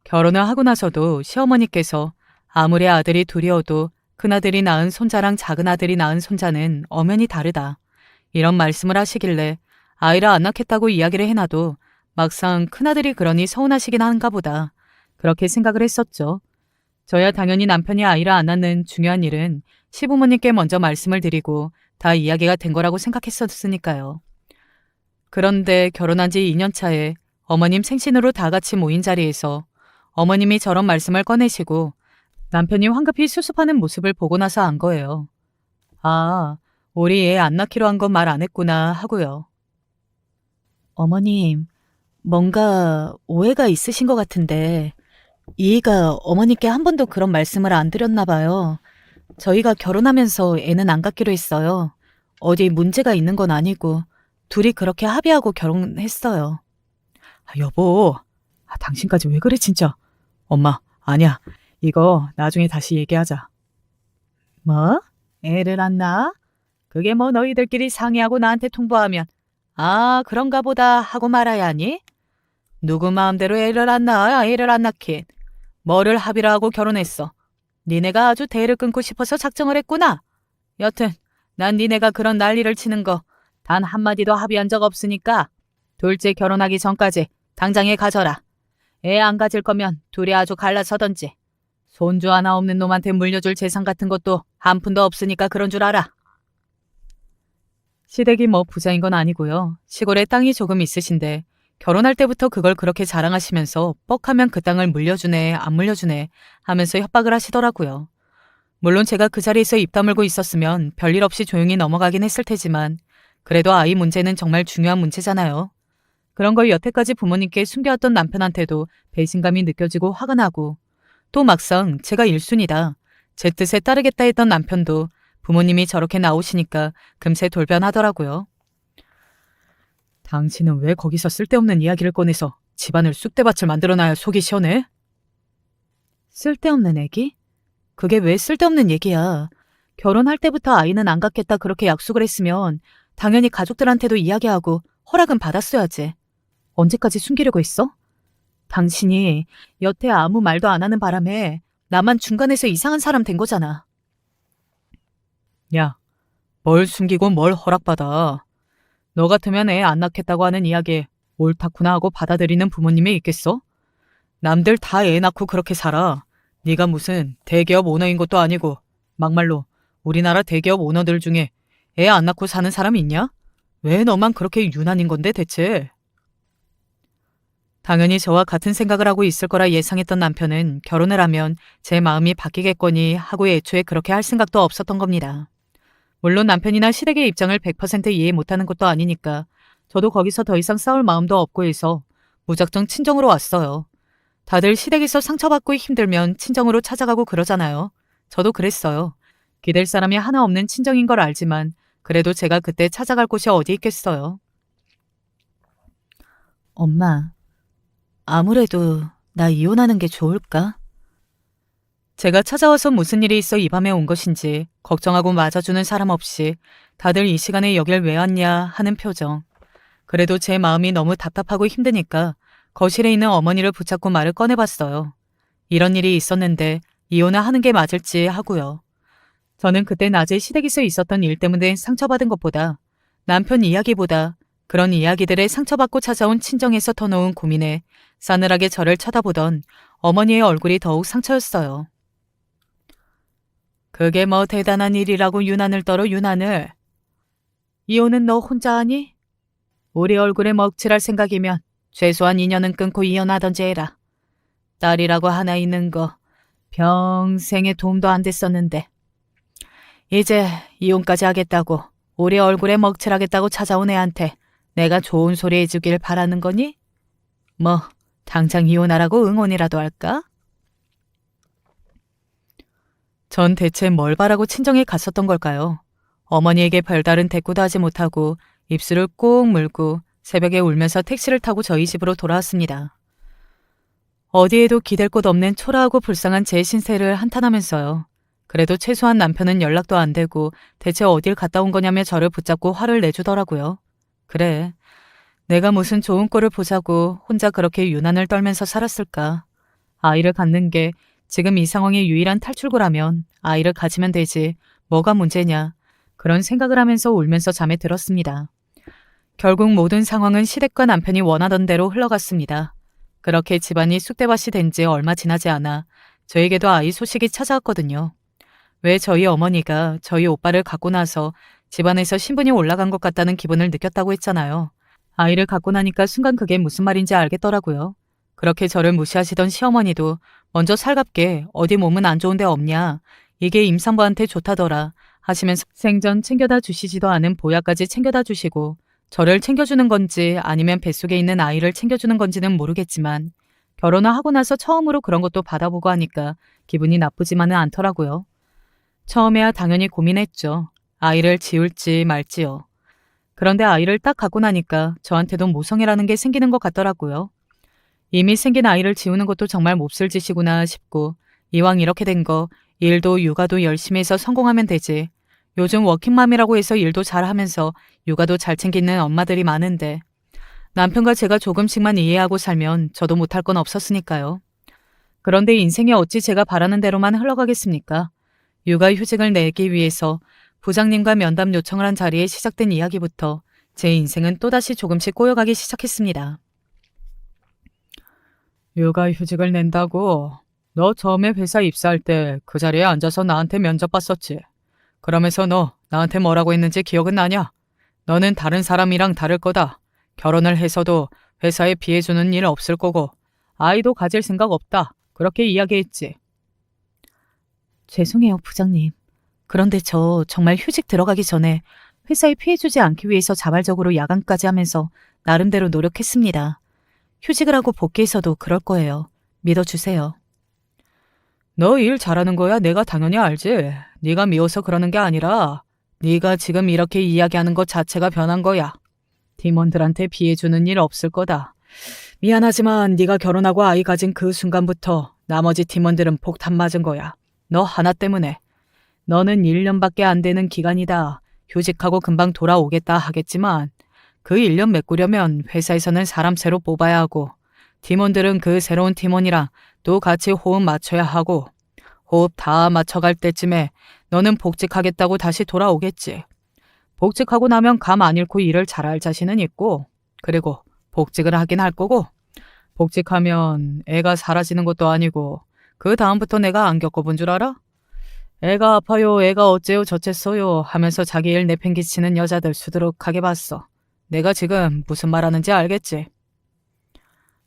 A: 결혼을 하고 나서도 시어머니께서 아무리 아들이 둘이어도 큰아들이 낳은 손자랑 작은아들이 낳은 손자는 엄연히 다르다. 이런 말씀을 하시길래 아이를 안 낳겠다고 이야기를 해놔도 막상 큰아들이 그러니 서운하시긴 한가 보다. 그렇게 생각을 했었죠. 저야 당연히 남편이 아이를 안 낳는 중요한 일은 시부모님께 먼저 말씀을 드리고 다 이야기가 된 거라고 생각했었으니까요. 그런데 결혼한 지 2년 차에 어머님 생신으로 다 같이 모인 자리에서 어머님이 저런 말씀을 꺼내시고 남편이 황급히 수습하는 모습을 보고 나서 안 거예요. 아, 우리 애 안 낳기로 한 건 말 안 했구나 하고요.
C: 어머님, 뭔가 오해가 있으신 것 같은데 이희가 어머니께 한 번도 그런 말씀을 안 드렸나 봐요. 저희가 결혼하면서 애는 안 갖기로 했어요. 어디 문제가 있는 건 아니고 둘이 그렇게 합의하고 결혼했어요.
A: 여보, 당신까지 왜 그래 진짜. 엄마, 아니야. 이거 나중에 다시 얘기하자. 뭐? 애를 안 낳아? 그게 뭐 너희들끼리 상의하고 나한테 통보하면 아, 그런가 보다 하고 말아야 하니?
B: 누구 마음대로 애를 안 낳아 애를 안 낳긴. 뭐를 합의를 하고 결혼했어. 니네가 아주 대를 끊고 싶어서 작정을 했구나. 여튼 난 니네가 그런 난리를 치는 거 단 한마디도 합의한 적 없으니까 둘째 결혼하기 전까지 당장에 가져라. 애 안 가질 거면 둘이 아주 갈라서던지. 손주 하나 없는 놈한테 물려줄 재산 같은 것도 한 푼도 없으니까 그런 줄 알아.
A: 시댁이 뭐 부자인 건 아니고요. 시골에 땅이 조금 있으신데 결혼할 때부터 그걸 그렇게 자랑하시면서 뻑하면 그 땅을 물려주네 안 물려주네 하면서 협박을 하시더라고요. 물론 제가 그 자리에서 입 다물고 있었으면 별일 없이 조용히 넘어가긴 했을 테지만 그래도 아이 문제는 정말 중요한 문제잖아요. 그런 걸 여태까지 부모님께 숨겨왔던 남편한테도 배신감이 느껴지고 화가 나고 또 막상 제가 1순위다. 제 뜻에 따르겠다 했던 남편도 부모님이 저렇게 나오시니까 금세 돌변하더라고요. 당신은 왜 거기서 쓸데없는 이야기를 꺼내서 집안을 쑥대밭을 만들어놔야 속이 시원해?
C: 쓸데없는 얘기? 그게 왜 쓸데없는 얘기야. 결혼할 때부터 아이는 안 갖겠다 그렇게 약속을 했으면 당연히 가족들한테도 이야기하고 허락은 받았어야지. 언제까지 숨기려고 했어? 당신이 여태 아무 말도 안 하는 바람에 나만 중간에서 이상한 사람 된 거잖아.
A: 야, 뭘 숨기고 뭘 허락받아. 너 같으면 애 안 낳겠다고 하는 이야기에 옳다구나 하고 받아들이는 부모님이 있겠어? 남들 다 애 낳고 그렇게 살아. 네가 무슨 대기업 오너인 것도 아니고 막말로 우리나라 대기업 오너들 중에 애 안 낳고 사는 사람 있냐? 왜 너만 그렇게 유난인 건데 대체? 당연히 저와 같은 생각을 하고 있을 거라 예상했던 남편은 결혼을 하면 제 마음이 바뀌겠거니 하고 애초에 그렇게 할 생각도 없었던 겁니다. 물론 남편이나 시댁의 입장을 100% 이해 못하는 것도 아니니까 저도 거기서 더 이상 싸울 마음도 없고 해서 무작정 친정으로 왔어요. 다들 시댁에서 상처받고 힘들면 친정으로 찾아가고 그러잖아요. 저도 그랬어요. 기댈 사람이 하나 없는 친정인 걸 알지만 그래도 제가 그때 찾아갈 곳이 어디 있겠어요.
C: 엄마, 아무래도 나 이혼하는 게 좋을까?
A: 제가 찾아와서 무슨 일이 있어 이 밤에 온 것인지 걱정하고 맞아주는 사람 없이 다들 이 시간에 여길 왜 왔냐 하는 표정. 그래도 제 마음이 너무 답답하고 힘드니까 거실에 있는 어머니를 붙잡고 말을 꺼내봤어요. 이런 일이 있었는데 이혼을 하는 게 맞을지 하고요. 저는 그때 낮에 시댁에서 있었던 일 때문에 상처받은 것보다 남편 이야기보다 그런 이야기들에 상처받고 찾아온 친정에서 터놓은 고민에 싸늘하게 저를 쳐다보던 어머니의 얼굴이 더욱 상처였어요. 그게 뭐 대단한 일이라고 유난을 떨어 유난을. 이혼은 너 혼자 하니? 우리 얼굴에 먹칠할 생각이면 최소한 인연은 끊고 이혼하던지 해라. 딸이라고 하나 있는 거 평생에 도움도 안 됐었는데 이제 이혼까지 하겠다고 우리 얼굴에 먹칠하겠다고 찾아온 애한테 내가 좋은 소리 해주길 바라는 거니? 뭐 당장 이혼하라고 응원이라도 할까? 전 대체 뭘 바라고 친정에 갔었던 걸까요? 어머니에게 별다른 대꾸도 하지 못하고 입술을 꾹 물고 새벽에 울면서 택시를 타고 저희 집으로 돌아왔습니다. 어디에도 기댈 곳 없는 초라하고 불쌍한 제 신세를 한탄하면서요. 그래도 최소한 남편은 연락도 안 되고 대체 어딜 갔다 온 거냐며 저를 붙잡고 화를 내주더라고요. 그래, 내가 무슨 좋은 꼴을 보자고 혼자 그렇게 유난을 떨면서 살았을까. 아이를 갖는 게 지금 이 상황의 유일한 탈출구라면 아이를 가지면 되지 뭐가 문제냐. 그런 생각을 하면서 울면서 잠에 들었습니다. 결국 모든 상황은 시댁과 남편이 원하던 대로 흘러갔습니다. 그렇게 집안이 쑥대밭이 된 지 얼마 지나지 않아 저에게도 아이 소식이 찾아왔거든요. 왜 저희 어머니가 저희 오빠를 갖고 나서 집안에서 신분이 올라간 것 같다는 기분을 느꼈다고 했잖아요. 아이를 갖고 나니까 순간 그게 무슨 말인지 알겠더라고요. 그렇게 저를 무시하시던 시어머니도 먼저 살갑게 어디 몸은 안 좋은 데 없냐, 이게 임산부한테 좋다더라 하시면서 생전 챙겨다 주시지도 않은 보약까지 챙겨다 주시고 저를 챙겨주는 건지 아니면 뱃속에 있는 아이를 챙겨주는 건지는 모르겠지만 결혼을 하고 나서 처음으로 그런 것도 받아보고 하니까 기분이 나쁘지만은 않더라고요. 처음에야 당연히 고민했죠. 아이를 지울지 말지요. 그런데 아이를 딱 갖고 나니까 저한테도 모성애라는 게 생기는 것 같더라고요. 이미 생긴 아이를 지우는 것도 정말 몹쓸 짓이구나 싶고 이왕 이렇게 된 거 일도 육아도 열심히 해서 성공하면 되지. 요즘 워킹맘이라고 해서 일도 잘하면서 육아도 잘 챙기는 엄마들이 많은데 남편과 제가 조금씩만 이해하고 살면 저도 못할 건 없었으니까요. 그런데 인생이 어찌 제가 바라는 대로만 흘러가겠습니까? 육아휴직을 내기 위해서 부장님과 면담 요청을 한 자리에 시작된 이야기부터 제 인생은 또다시 조금씩 꼬여가기 시작했습니다. 육아휴직을 낸다고? 너 처음에 회사 입사할 때 그 자리에 앉아서 나한테 면접 봤었지. 그러면서 너 나한테 뭐라고 했는지 기억은 나냐? 너는 다른 사람이랑 다를 거다. 결혼을 해서도 회사에 피해주는 일 없을 거고 아이도 가질 생각 없다. 그렇게 이야기했지.
C: 죄송해요, 부장님. 그런데 저 정말 휴직 들어가기 전에 회사에 피해주지 않기 위해서 자발적으로 야간까지 하면서 나름대로 노력했습니다. 휴직을 하고 복귀해서도 그럴 거예요. 믿어주세요.
A: 너 일 잘하는 거야 내가 당연히 알지. 네가 미워서 그러는 게 아니라 네가 지금 이렇게 이야기하는 것 자체가 변한 거야. 팀원들한테 피해주는 일 없을 거다. 미안하지만 네가 결혼하고 아이 가진 그 순간부터 나머지 팀원들은 폭탄 맞은 거야. 너 하나 때문에. 너는 1년밖에 안 되는 기간이다. 휴직하고 금방 돌아오겠다 하겠지만 그 1년 메꾸려면 회사에서는 사람 새로 뽑아야 하고 팀원들은 그 새로운 팀원이랑 또 같이 호흡 맞춰야 하고 호흡 다 맞춰갈 때쯤에 너는 복직하겠다고 다시 돌아오겠지. 복직하고 나면 감 안 잃고 일을 잘할 자신은 있고 그리고 복직을 하긴 할 거고 복직하면 애가 사라지는 것도 아니고 그 다음부터 내가 안 겪어본 줄 알아? 애가 아파요, 애가 어째요 저째써요 하면서 자기 일 내팽개치는 여자들 수두룩하게 봤어. 내가 지금 무슨 말하는지 알겠지?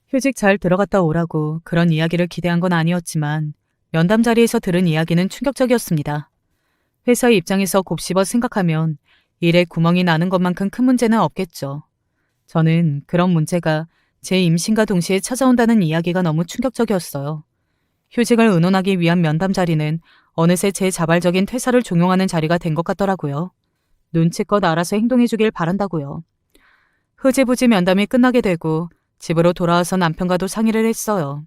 A: 휴직 잘 들어갔다 오라고 그런 이야기를 기대한 건 아니었지만 면담 자리에서 들은 이야기는 충격적이었습니다. 회사 입장에서 곱씹어 생각하면 일에 구멍이 나는 것만큼 큰 문제는 없겠죠. 저는 그런 문제가 제 임신과 동시에 찾아온다는 이야기가 너무 충격적이었어요. 휴직을 의논하기 위한 면담 자리는 어느새 제 자발적인 퇴사를 종용하는 자리가 된 것 같더라고요. 눈치껏 알아서 행동해주길 바란다고요. 흐지부지 면담이 끝나게 되고 집으로 돌아와서 남편과도 상의를 했어요.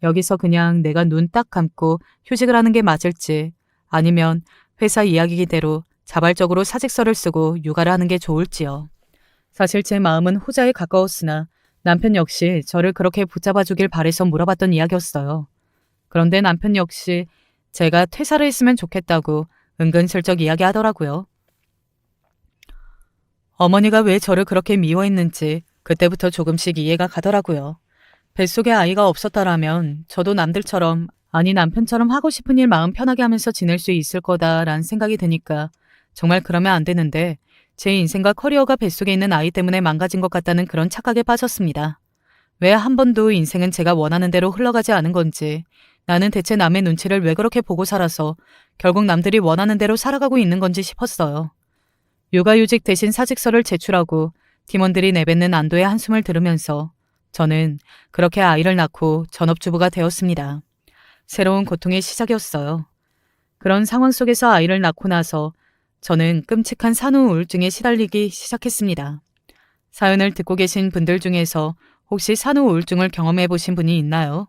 A: 여기서 그냥 내가 눈 딱 감고 휴직을 하는 게 맞을지 아니면 회사 이야기대로 자발적으로 사직서를 쓰고 육아를 하는 게 좋을지요. 사실 제 마음은 후자에 가까웠으나 남편 역시 저를 그렇게 붙잡아주길 바래서 물어봤던 이야기였어요. 그런데 남편 역시 제가 퇴사를 했으면 좋겠다고 은근슬쩍 이야기하더라고요. 어머니가 왜 저를 그렇게 미워했는지 그때부터 조금씩 이해가 가더라고요. 뱃속에 아이가 없었다라면 저도 남들처럼 아니 남편처럼 하고 싶은 일 마음 편하게 하면서 지낼 수 있을 거다라는 생각이 드니까 정말 그러면 안 되는데 제 인생과 커리어가 뱃속에 있는 아이 때문에 망가진 것 같다는 그런 착각에 빠졌습니다. 왜 한 번도 인생은 제가 원하는 대로 흘러가지 않은 건지 나는 대체 남의 눈치를 왜 그렇게 보고 살아서 결국 남들이 원하는 대로 살아가고 있는 건지 싶었어요. 육아휴직 대신 사직서를 제출하고 팀원들이 내뱉는 안도의 한숨을 들으면서 저는 그렇게 아이를 낳고 전업주부가 되었습니다. 새로운 고통의 시작이었어요. 그런 상황 속에서 아이를 낳고 나서 저는 끔찍한 산후 우울증에 시달리기 시작했습니다. 사연을 듣고 계신 분들 중에서 혹시 산후 우울증을 경험해 보신 분이 있나요?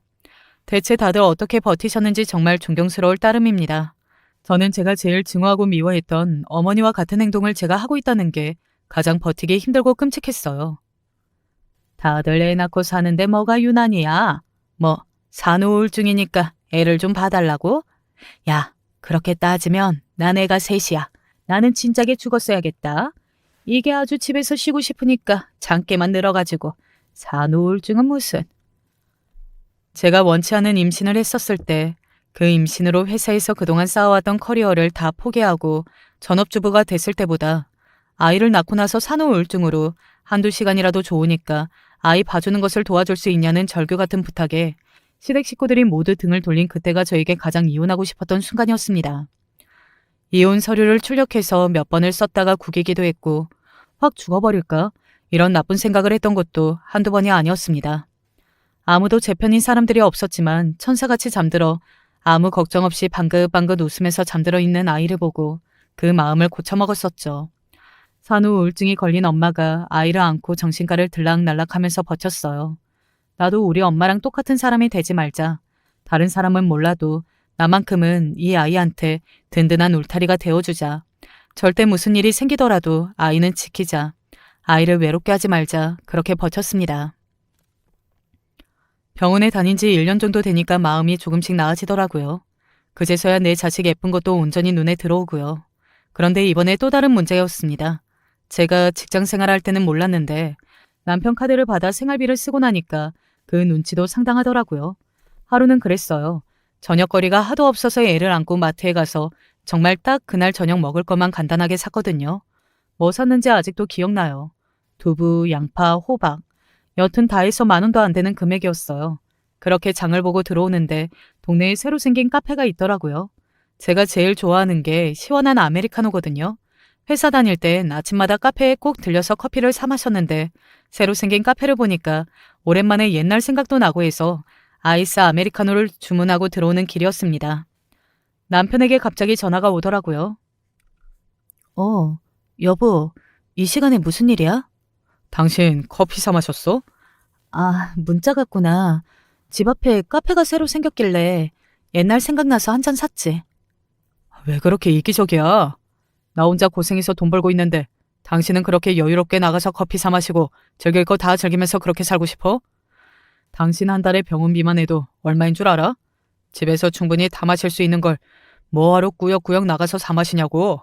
A: 대체 다들 어떻게 버티셨는지 정말 존경스러울 따름입니다. 저는 제가 제일 증오하고 미워했던 어머니와 같은 행동을 제가 하고 있다는 게 가장 버티기 힘들고 끔찍했어요. 다들 애 낳고 사는데 뭐가 유난이야? 뭐 산후 우울증이니까 애를 좀 봐달라고? 야, 그렇게 따지면 난 애가 셋이야. 나는 진작에 죽었어야겠다. 이게 아주 집에서 쉬고 싶으니까 장깨만 늘어가지고 산후 우울증은 무슨. 제가 원치 않은 임신을 했었을 때 그 임신으로 회사에서 그동안 쌓아왔던 커리어를 다 포기하고 전업주부가 됐을 때보다 아이를 낳고 나서 산후 우울증으로 한두 시간이라도 좋으니까 아이 봐주는 것을 도와줄 수 있냐는 절규 같은 부탁에 시댁 식구들이 모두 등을 돌린 그때가 저에게 가장 이혼하고 싶었던 순간이었습니다. 이혼 서류를 출력해서 몇 번을 썼다가 구기기도 했고 확 죽어버릴까? 이런 나쁜 생각을 했던 것도 한두 번이 아니었습니다. 아무도 제 편인 사람들이 없었지만 천사같이 잠들어 아무 걱정 없이 방긋방긋 웃으면서 잠들어 있는 아이를 보고 그 마음을 고쳐먹었었죠. 산후 우울증이 걸린 엄마가 아이를 안고 정신과를 들락날락하면서 버텼어요. 나도 우리 엄마랑 똑같은 사람이 되지 말자. 다른 사람은 몰라도 나만큼은 이 아이한테 든든한 울타리가 되어주자. 절대 무슨 일이 생기더라도 아이는 지키자. 아이를 외롭게 하지 말자 그렇게 버텼습니다. 병원에 다닌 지 1년 정도 되니까 마음이 조금씩 나아지더라고요. 그제서야 내 자식 예쁜 것도 온전히 눈에 들어오고요. 그런데 이번에 또 다른 문제였습니다. 제가 직장 생활할 때는 몰랐는데 남편 카드를 받아 생활비를 쓰고 나니까 그 눈치도 상당하더라고요. 하루는 그랬어요. 저녁거리가 하도 없어서 애를 안고 마트에 가서 정말 딱 그날 저녁 먹을 것만 간단하게 샀거든요. 뭐 샀는지 아직도 기억나요. 두부, 양파, 호박. 여튼 다 해서 10,000원도 안 되는 금액이었어요. 그렇게 장을 보고 들어오는데 동네에 새로 생긴 카페가 있더라고요. 제가 제일 좋아하는 게 시원한 아메리카노거든요. 회사 다닐 땐 아침마다 카페에 꼭 들려서 커피를 사 마셨는데 새로 생긴 카페를 보니까 오랜만에 옛날 생각도 나고 해서 아이스 아메리카노를 주문하고 들어오는 길이었습니다. 남편에게 갑자기 전화가 오더라고요.
C: 여보, 이 시간에 무슨 일이야?
A: 당신 커피 사 마셨어?
C: 아, 문자 갔구나. 집 앞에 카페가 새로 생겼길래 옛날 생각나서 한 잔 샀지.
A: 왜 그렇게 이기적이야? 나 혼자 고생해서 돈 벌고 있는데 당신은 그렇게 여유롭게 나가서 커피 사 마시고 즐길 거 다 즐기면서 그렇게 살고 싶어? 당신 한 달에 병원비만 해도 얼마인 줄 알아? 집에서 충분히 다 마실 수 있는 걸 뭐하러 꾸역꾸역 나가서 사 마시냐고.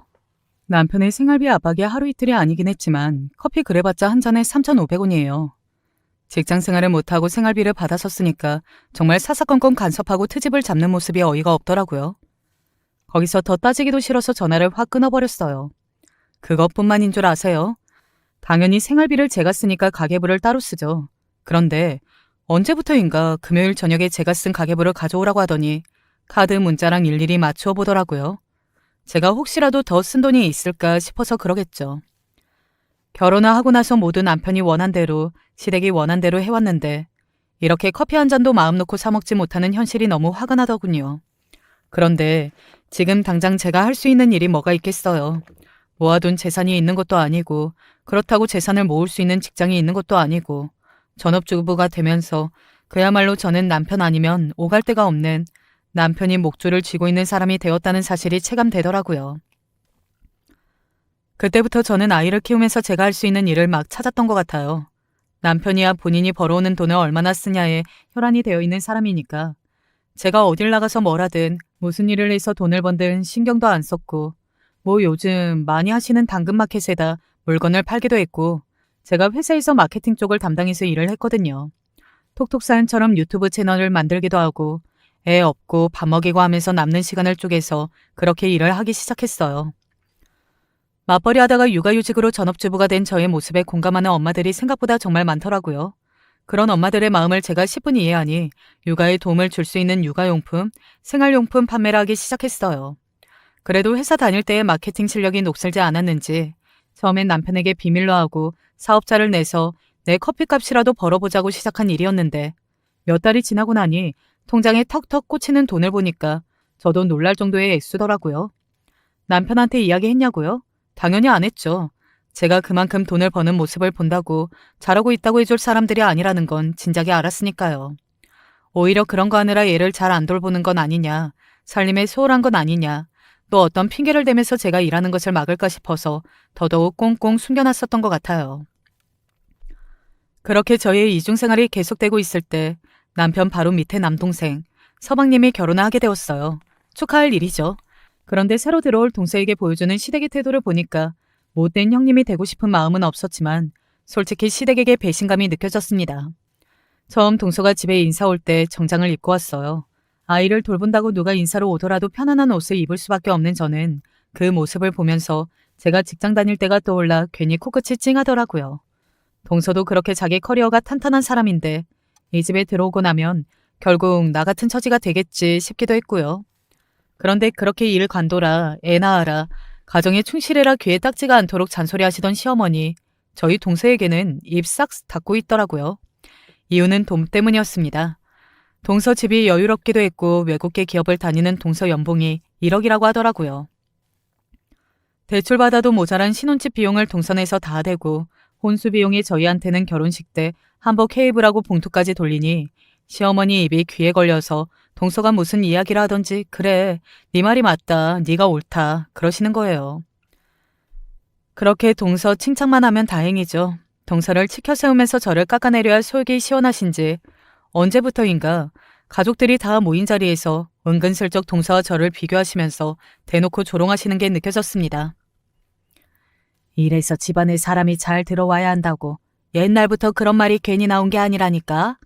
A: 남편의 생활비 압박이 하루 이틀이 아니긴 했지만 커피 그래봤자 한 잔에 3,500원이에요. 직장 생활을 못하고 생활비를 받아 썼으니까 정말 사사건건 간섭하고 트집을 잡는 모습이 어이가 없더라고요. 거기서 더 따지기도 싫어서 전화를 확 끊어버렸어요. 그것뿐만인 줄 아세요? 당연히 생활비를 제가 쓰니까 가계부를 따로 쓰죠. 그런데 언제부터인가 금요일 저녁에 제가 쓴 가계부를 가져오라고 하더니 카드 문자랑 일일이 맞추어 보더라고요. 제가 혹시라도 더 쓴 돈이 있을까 싶어서 그러겠죠. 결혼을 하고 나서 모두 남편이 원한 대로, 시댁이 원한 대로 해왔는데 이렇게 커피 한 잔도 마음 놓고 사 먹지 못하는 현실이 너무 화가 나더군요. 그런데 지금 당장 제가 할 수 있는 일이 뭐가 있겠어요. 모아둔 재산이 있는 것도 아니고 그렇다고 재산을 모을 수 있는 직장이 있는 것도 아니고 전업주부가 되면서 그야말로 저는 남편 아니면 오갈 데가 없는 남편이 목줄을 쥐고 있는 사람이 되었다는 사실이 체감되더라고요. 그때부터 저는 아이를 키우면서 제가 할 수 있는 일을 막 찾았던 것 같아요. 남편이야 본인이 벌어오는 돈을 얼마나 쓰냐에 혈안이 되어 있는 사람이니까 제가 어딜 나가서 뭘 하든 무슨 일을 해서 돈을 번든 신경도 안 썼고 뭐 요즘 많이 하시는 당근마켓에다 물건을 팔기도 했고 제가 회사에서 마케팅 쪽을 담당해서 일을 했거든요. 톡톡사연처럼 유튜브 채널을 만들기도 하고 애 없고 밥 먹이고 하면서 남는 시간을 쪼개서 그렇게 일을 하기 시작했어요. 맞벌이 하다가 육아휴직으로 전업주부가 된 저의 모습에 공감하는 엄마들이 생각보다 정말 많더라고요. 그런 엄마들의 마음을 제가 10분 이해하니 육아에 도움을 줄 수 있는 육아용품, 생활용품 판매를 하기 시작했어요. 그래도 회사 다닐 때의 마케팅 실력이 녹슬지 않았는지 처음엔 남편에게 비밀로 하고 사업자를 내서 내 커피값이라도 벌어보자고 시작한 일이었는데 몇 달이 지나고 나니 통장에 턱턱 꽂히는 돈을 보니까 저도 놀랄 정도의 액수더라고요. 남편한테 이야기했냐고요? 당연히 안 했죠. 제가 그만큼 돈을 버는 모습을 본다고 잘하고 있다고 해줄 사람들이 아니라는 건 진작에 알았으니까요. 오히려 그런 거 하느라 애를 잘 안 돌보는 건 아니냐, 살림에 소홀한 건 아니냐, 또 어떤 핑계를 대면서 제가 일하는 것을 막을까 싶어서 더더욱 꽁꽁 숨겨놨었던 것 같아요. 그렇게 저의 이중생활이 계속되고 있을 때 남편 바로 밑에 남동생 서방님이 결혼을 하게 되었어요. 축하할 일이죠. 그런데 새로 들어올 동서에게 보여주는 시댁의 태도를 보니까 못된 형님이 되고 싶은 마음은 없었지만 솔직히 시댁에게 배신감이 느껴졌습니다. 처음 동서가 집에 인사 올 때 정장을 입고 왔어요. 아이를 돌본다고 누가 인사로 오더라도 편안한 옷을 입을 수밖에 없는 저는 그 모습을 보면서 제가 직장 다닐 때가 떠올라 괜히 코끝이 찡하더라고요. 동서도 그렇게 자기 커리어가 탄탄한 사람인데 이 집에 들어오고 나면 결국 나 같은 처지가 되겠지 싶기도 했고요. 그런데 그렇게 일 관둬라, 애 낳아라, 가정에 충실해라 귀에 딱지가 않도록 잔소리하시던 시어머니, 저희 동서에게는 입 싹 닫고 있더라고요. 이유는 돈 때문이었습니다. 동서 집이 여유롭기도 했고 외국계 기업을 다니는 동서 연봉이 1억이라고 하더라고요. 대출받아도 모자란 신혼집 비용을 동서 내서 다 대고 혼수 비용이 저희한테는 결혼식 때 한복 해입으라고 봉투까지 돌리니 시어머니 입이 귀에 걸려서 동서가 무슨 이야기를 하던지 그래, 네 말이 맞다, 네가 옳다 그러시는 거예요. 그렇게 동서 칭찬만 하면 다행이죠. 동서를 치켜 세우면서 저를 깎아내려야 속이 시원하신지 언제부터인가 가족들이 다 모인 자리에서 은근슬쩍 동서와 저를 비교하시면서 대놓고 조롱하시는 게 느껴졌습니다.
B: 이래서 집안에 사람이 잘 들어와야 한다고. 옛날부터 그런 말이 괜히 나온 게 아니라니까.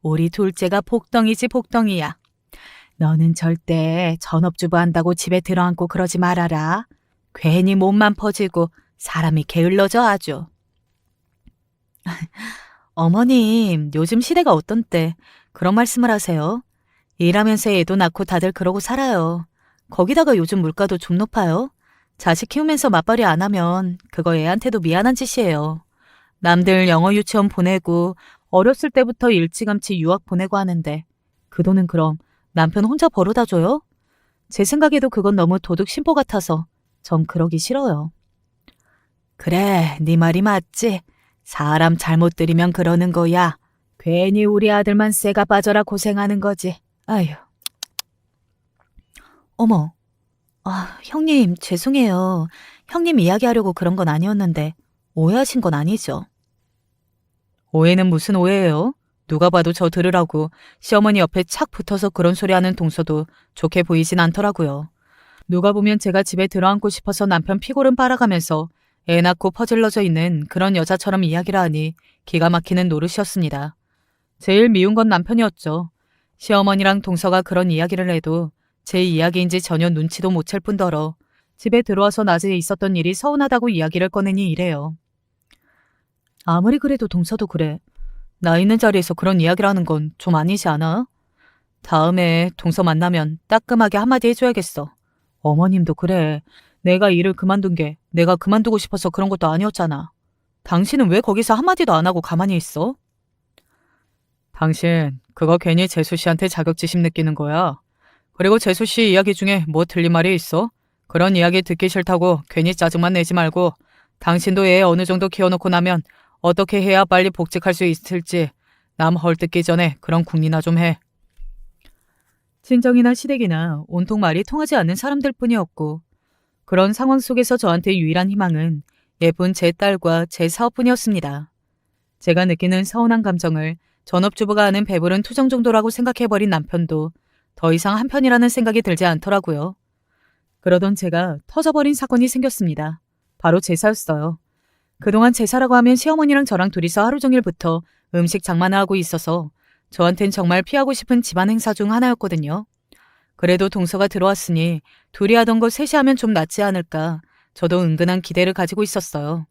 B: 우리 둘째가 복덩이지 복덩이야. 너는 절대 전업주부 한다고 집에 들어앉고 그러지 말아라. 괜히 몸만 퍼지고 사람이 게을러져 아주.
C: 어머님, 요즘 시대가 어떤 때 그런 말씀을 하세요? 일하면서 애도 낳고 다들 그러고 살아요. 거기다가 요즘 물가도 좀 높아요. 자식 키우면서 맞벌이 안 하면 그거 애한테도 미안한 짓이에요. 남들 영어 유치원 보내고 어렸을 때부터 일찌감치 유학 보내고 하는데 그 돈은 그럼 남편 혼자 벌어다 줘요? 제 생각에도 그건 너무 도둑 신보 같아서 전 그러기 싫어요.
B: 그래, 네 말이 맞지. 사람 잘못 들이면 그러는 거야. 괜히 우리 아들만 쇠가 빠져라 고생하는 거지. 아휴.
C: 어머, 형님 죄송해요. 형님 이야기하려고 그런 건 아니었는데 오해하신 건 아니죠?
A: 오해는 무슨 오해예요? 누가 봐도 저 들으라고 시어머니 옆에 착 붙어서 그런 소리 하는 동서도 좋게 보이진 않더라고요. 누가 보면 제가 집에 들어앉고 싶어서 남편 피골은 빨아가면서 애 낳고 퍼질러져 있는 그런 여자처럼 이야기를 하니 기가 막히는 노릇이었습니다. 제일 미운 건 남편이었죠. 시어머니랑 동서가 그런 이야기를 해도 제 이야기인지 전혀 눈치도 못 챌 뿐더러 집에 들어와서 낮에 있었던 일이 서운하다고 이야기를 꺼내니 이래요.
C: 아무리 그래도 동서도 그래. 나 있는 자리에서 그런 이야기를 하는 건 좀 아니지 않아?
A: 다음에 동서 만나면 따끔하게 한마디 해줘야겠어. 어머님도 그래. 내가 일을 그만둔 게 내가 그만두고 싶어서 그런 것도 아니었잖아. 당신은 왜 거기서 한마디도 안 하고 가만히 있어? 당신 그거 괜히 재수 씨한테 자격지심 느끼는 거야. 그리고 재수 씨 이야기 중에 뭐 틀린 말이 있어? 그런 이야기 듣기 싫다고 괜히 짜증만 내지 말고 당신도 애 어느 정도 키워놓고 나면 어떻게 해야 빨리 복직할 수 있을지 남 헐뜯기 전에 그런 궁리나 좀 해. 친정이나 시댁이나 온통 말이 통하지 않는 사람들 뿐이었고 그런 상황 속에서 저한테 유일한 희망은 예쁜 제 딸과 제 사업뿐이었습니다. 제가 느끼는 서운한 감정을 전업주부가 하는 배부른 투정 정도라고 생각해버린 남편도 더 이상 한편이라는 생각이 들지 않더라고요. 그러던 제가 터져버린 사건이 생겼습니다. 바로 제사였어요. 그동안 제사라고 하면 시어머니랑 저랑 둘이서 하루 종일부터 음식 장만을 하고 있어서 저한텐 정말 피하고 싶은 집안 행사 중 하나였거든요. 그래도 동서가 들어왔으니 둘이 하던 거 셋이 하면 좀 낫지 않을까 저도 은근한 기대를 가지고 있었어요.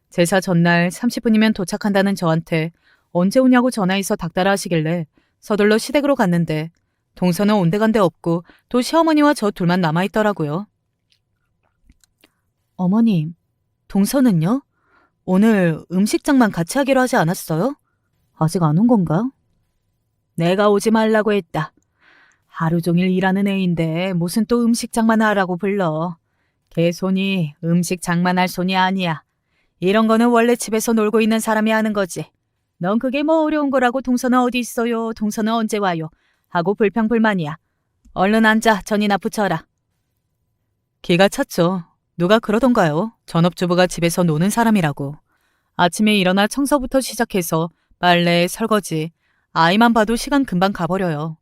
A: 제사 전날 30분이면 도착한다는 저한테 언제 오냐고 전화해서 닥달을 하시길래 서둘러 시댁으로 갔는데 동서는 온데간데 없고 또 시어머니와 저 둘만 남아있더라고요.
C: 어머님, 동서는요? 오늘 음식장만 같이 하기로 하지 않았어요? 아직 안 온 건가?
B: 내가 오지 말라고 했다. 하루 종일 일하는 애인데 무슨 또 음식 장만하라고 불러. 걔 손이 음식 장만할 손이 아니야. 이런 거는 원래 집에서 놀고 있는 사람이 하는 거지. 넌 그게 뭐 어려운 거라고 동서는 어디 있어요? 동서는 언제 와요? 하고 불평불만이야. 얼른 앉아 전이나 붙여라.
A: 기가 찼죠. 누가 그러던가요? 전업주부가 집에서 노는 사람이라고. 아침에 일어나 청소부터 시작해서 빨래, 설거지, 아이만 봐도 시간 금방 가버려요.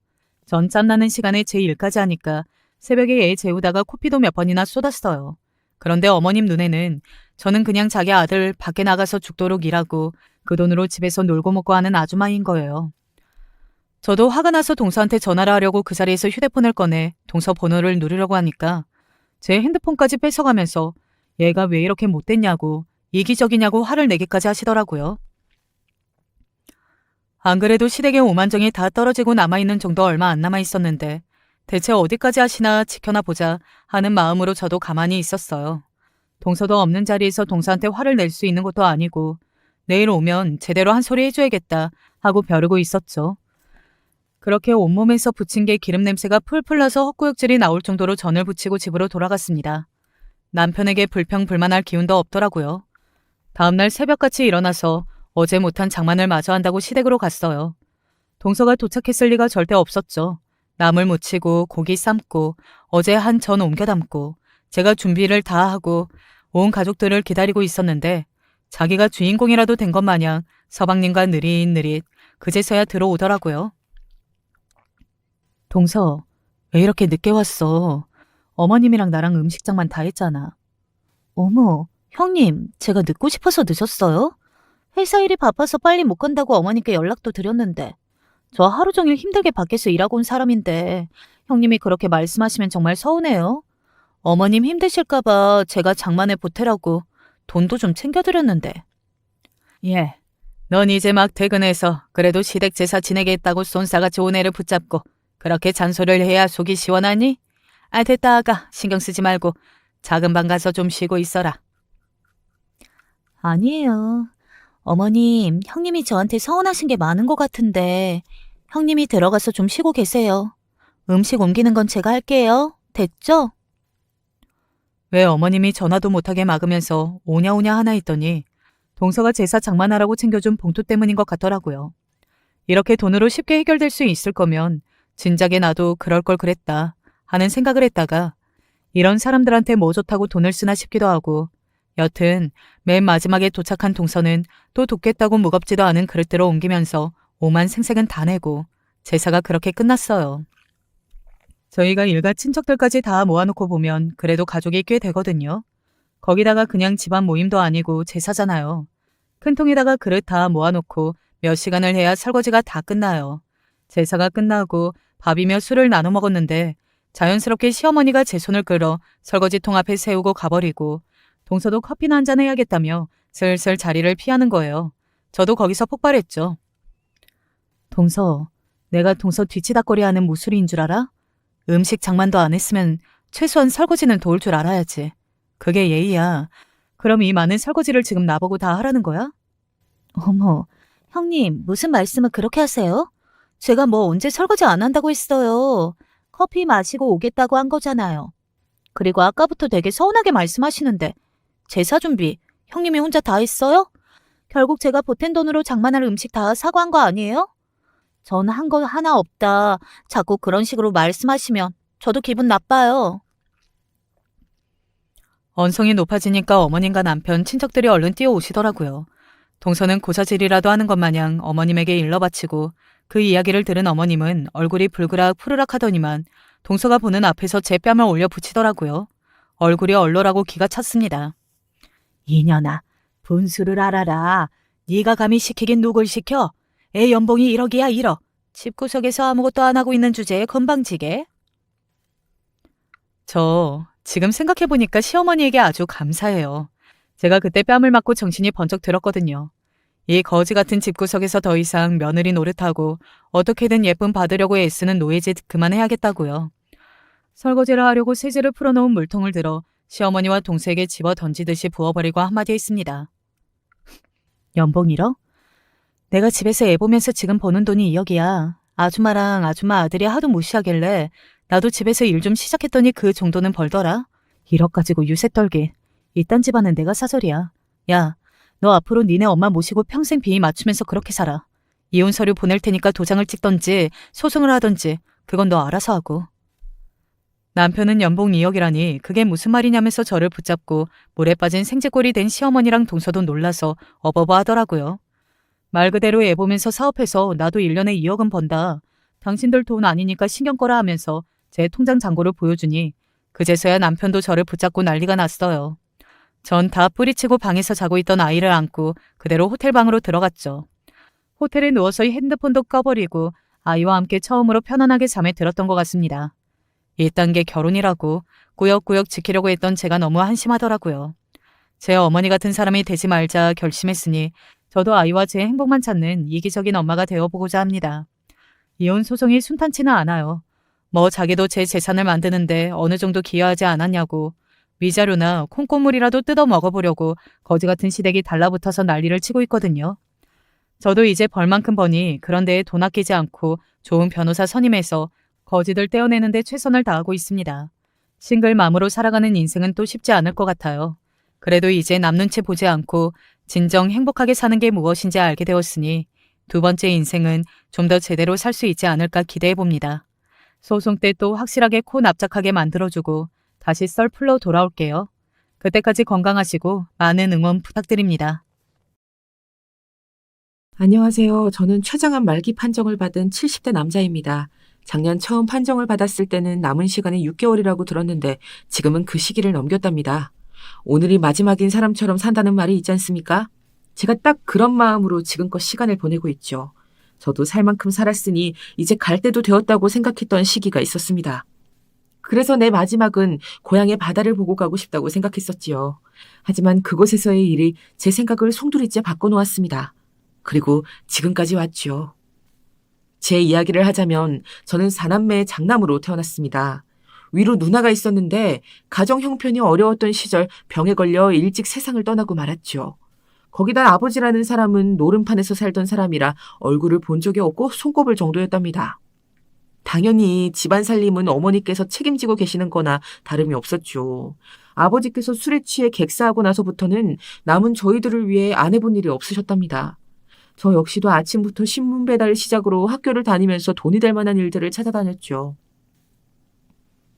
A: 전 짬나는 시간에 제 일까지 하니까 새벽에 애 재우다가 코피도 몇 번이나 쏟았어요. 그런데 어머님 눈에는 저는 그냥 자기 아들 밖에 나가서 죽도록 일하고 그 돈으로 집에서 놀고 먹고 하는 아주마인 거예요. 저도 화가 나서 동서한테 전화를 하려고 그 자리에서 휴대폰을 꺼내 동서 번호를 누르려고 하니까 제 핸드폰까지 뺏어가면서 얘가 왜 이렇게 못됐냐고 이기적이냐고 화를 내기까지 하시더라고요. 안 그래도 시댁의 오만정이 다 떨어지고 남아있는 정도 얼마 안 남아있었는데 대체 어디까지 하시나 지켜나 보자 하는 마음으로 저도 가만히 있었어요. 동서도 없는 자리에서 동서한테 화를 낼 수 있는 것도 아니고 내일 오면 제대로 한 소리 해줘야겠다 하고 벼르고 있었죠. 그렇게 온몸에서 붙인 게 기름 냄새가 풀풀 나서 헛구역질이 나올 정도로 전을 부치고 집으로 돌아갔습니다. 남편에게 불평불만할 기운도 없더라고요. 다음날 새벽같이 일어나서 어제 못한 장만을 마저 한다고 시댁으로 갔어요. 동서가 도착했을 리가 절대 없었죠. 나물 무치고 고기 삶고 어제 한 전 옮겨 담고 제가 준비를 다 하고 온 가족들을 기다리고 있었는데 자기가 주인공이라도 된 것 마냥 서방님과 느릿느릿 그제서야 들어오더라고요.
C: 동서, 왜 이렇게 늦게 왔어? 어머님이랑 나랑 음식장만 다 했잖아. 어머, 형님, 제가 늦고 싶어서 늦었어요? 회사 일이 바빠서 빨리 못 간다고 어머님께 연락도 드렸는데. 저 하루 종일 힘들게 밖에서 일하고 온 사람인데 형님이 그렇게 말씀하시면 정말 서운해요. 어머님 힘드실까봐 제가 장만에 보태라고 돈도 좀 챙겨드렸는데.
A: 예, 넌 이제 막 퇴근해서 그래도 시댁 제사 지내겠다고 쏜사가 좋은 애를 붙잡고 그렇게 잔소리를 해야 속이 시원하니? 아, 됐다 아가. 신경 쓰지 말고 작은 방 가서 좀 쉬고 있어라.
C: 아니에요. 어머님, 형님이 저한테 서운하신 게 많은 것 같은데 형님이 들어가서 좀 쉬고 계세요. 음식 옮기는 건 제가 할게요. 됐죠?
A: 왜 어머님이 전화도 못하게 막으면서 오냐오냐 하나 했더니 동서가 제사 장만하라고 챙겨준 봉투 때문인 것 같더라고요. 이렇게 돈으로 쉽게 해결될 수 있을 거면 진작에 나도 그럴 걸 그랬다 하는 생각을 했다가 이런 사람들한테 뭐 좋다고 돈을 쓰나 싶기도 하고 여튼 맨 마지막에 도착한 동서는 또 돕겠다고 무겁지도 않은 그릇대로 옮기면서 오만 생색은 다 내고 제사가 그렇게 끝났어요. 저희가 일가 친척들까지 다 모아놓고 보면 그래도 가족이 꽤 되거든요. 거기다가 그냥 집안 모임도 아니고 제사잖아요. 큰 통에다가 그릇 다 모아놓고 몇 시간을 해야 설거지가 다 끝나요. 제사가 끝나고 밥이며 술을 나눠 먹었는데 자연스럽게 시어머니가 제 손을 끌어 설거지통 앞에 세우고 가버리고 동서도 커피나 한잔 해야겠다며 슬슬 자리를 피하는 거예요. 저도 거기서 폭발했죠.
C: 동서, 내가 동서 뒤치다거리 하는 무술인 줄 알아? 음식 장만도 안 했으면 최소한 설거지는 도울 줄 알아야지. 그게 예의야. 그럼 이 많은 설거지를 지금 나보고 다 하라는 거야? 어머, 형님, 무슨 말씀을 그렇게 하세요? 제가 뭐 언제 설거지 안 한다고 했어요. 커피 마시고 오겠다고 한 거잖아요. 그리고 아까부터 되게 서운하게 말씀하시는데 제사 준비 형님이 혼자 다 했어요? 결국 제가 보탠 돈으로 장만할 음식 다 사고 한 거 아니에요? 전 한 거 하나 없다. 자꾸 그런 식으로 말씀하시면 저도 기분 나빠요.
A: 언성이 높아지니까 어머님과 남편, 친척들이 얼른 뛰어오시더라고요. 동서는 고사질이라도 하는 것 마냥 어머님에게 일러 바치고 그 이야기를 들은 어머님은 얼굴이 불그락 푸르락 하더니만 동서가 보는 앞에서 제 뺨을 올려 붙이더라고요. 얼굴이 얼얼하고 기가 찼습니다.
B: 이년아, 분수를 알아라. 네가 감히 시키긴 누굴 시켜? 애 연봉이 1억이야 1억. 집구석에서 아무것도 안 하고 있는 주제에 건방지게.
A: 저 지금 생각해보니까 시어머니에게 아주 감사해요. 제가 그때 뺨을 맞고 정신이 번쩍 들었거든요. 이 거지 같은 집구석에서 더 이상 며느리 노릇하고 어떻게든 예쁨 받으려고 애쓰는 노예짓 그만해야겠다고요. 설거지를 하려고 세제를 풀어놓은 물통을 들어 시어머니와 동생에게 집어 던지듯이 부어버리고 한마디 했습니다.
C: 연봉 1억? 내가 집에서 애 보면서 지금 버는 돈이 2억이야. 아줌마랑 아줌마 아들이 하도 무시하길래 나도 집에서 일 좀 시작했더니 그 정도는 벌더라. 1억 가지고 유세 떨기. 이딴 집안은 내가 사설이야. 야, 너 앞으로 니네 엄마 모시고 평생 비위 맞추면서 그렇게 살아. 이혼 서류 보낼 테니까 도장을 찍던지 소송을 하던지 그건 너 알아서 하고.
A: 남편은 연봉 2억이라니 그게 무슨 말이냐면서 저를 붙잡고 물에 빠진 생쥐꼴이 된 시어머니랑 동서도 놀라서 어버버 하더라고요. 말 그대로 애 보면서 사업해서 나도 1년에 2억은 번다. 당신들 돈 아니니까 신경 꺼라 하면서 제 통장 잔고를 보여주니 그제서야 남편도 저를 붙잡고 난리가 났어요. 전 다 뿌리치고 방에서 자고 있던 아이를 안고 그대로 호텔방으로 들어갔죠. 호텔에 누워서 핸드폰도 꺼버리고 아이와 함께 처음으로 편안하게 잠에 들었던 것 같습니다. 이딴 게 결혼이라고 꾸역꾸역 지키려고 했던 제가 너무 한심하더라고요. 제 어머니 같은 사람이 되지 말자 결심했으니 저도 아이와 제 행복만 찾는 이기적인 엄마가 되어보고자 합니다. 이혼 소송이 순탄치는 않아요. 뭐 자기도 제 재산을 만드는데 어느 정도 기여하지 않았냐고 위자료나 콩고물이라도 뜯어 먹어보려고 거지 같은 시댁이 달라붙어서 난리를 치고 있거든요. 저도 이제 벌만큼 버니 그런 데에 돈 아끼지 않고 좋은 변호사 선임해서 거지들 떼어내는 데 최선을 다하고 있습니다. 싱글맘으로 살아가는 인생은 또 쉽지 않을 것 같아요. 그래도 이제 남 눈치 보지 않고 진정 행복하게 사는 게 무엇인지 알게 되었으니 두 번째 인생은 좀 더 제대로 살 수 있지 않을까 기대해 봅니다. 소송 때 또 확실하게 코 납작하게 만들어주고 다시 썰 풀러 돌아올게요. 그때까지 건강하시고 많은 응원 부탁드립니다.
D: 안녕하세요. 저는 췌장암 말기 판정을 받은 70대 남자입니다. 작년 처음 판정을 받았을 때는 남은 시간이 6개월이라고 들었는데 지금은 그 시기를 넘겼답니다. 오늘이 마지막인 사람처럼 산다는 말이 있지 않습니까? 제가 딱 그런 마음으로 지금껏 시간을 보내고 있죠. 저도 살 만큼 살았으니 이제 갈 때도 되었다고 생각했던 시기가 있었습니다. 그래서 내 마지막은 고향의 바다를 보고 가고 싶다고 생각했었지요. 하지만 그곳에서의 일이 제 생각을 송두리째 바꿔놓았습니다. 그리고 지금까지 왔죠. 제 이야기를 하자면 저는 4남매의 장남으로 태어났습니다. 위로 누나가 있었는데 가정 형편이 어려웠던 시절 병에 걸려 일찍 세상을 떠나고 말았죠. 거기다 아버지라는 사람은 노름판에서 살던 사람이라 얼굴을 본 적이 없고 손꼽을 정도였답니다. 당연히 집안 살림은 어머니께서 책임지고 계시는 거나 다름이 없었죠. 아버지께서 술에 취해 객사하고 나서부터는 남은 저희들을 위해 안 해본 일이 없으셨답니다. 저 역시도 아침부터 신문 배달을 시작으로 학교를 다니면서 돈이 될 만한 일들을 찾아다녔죠.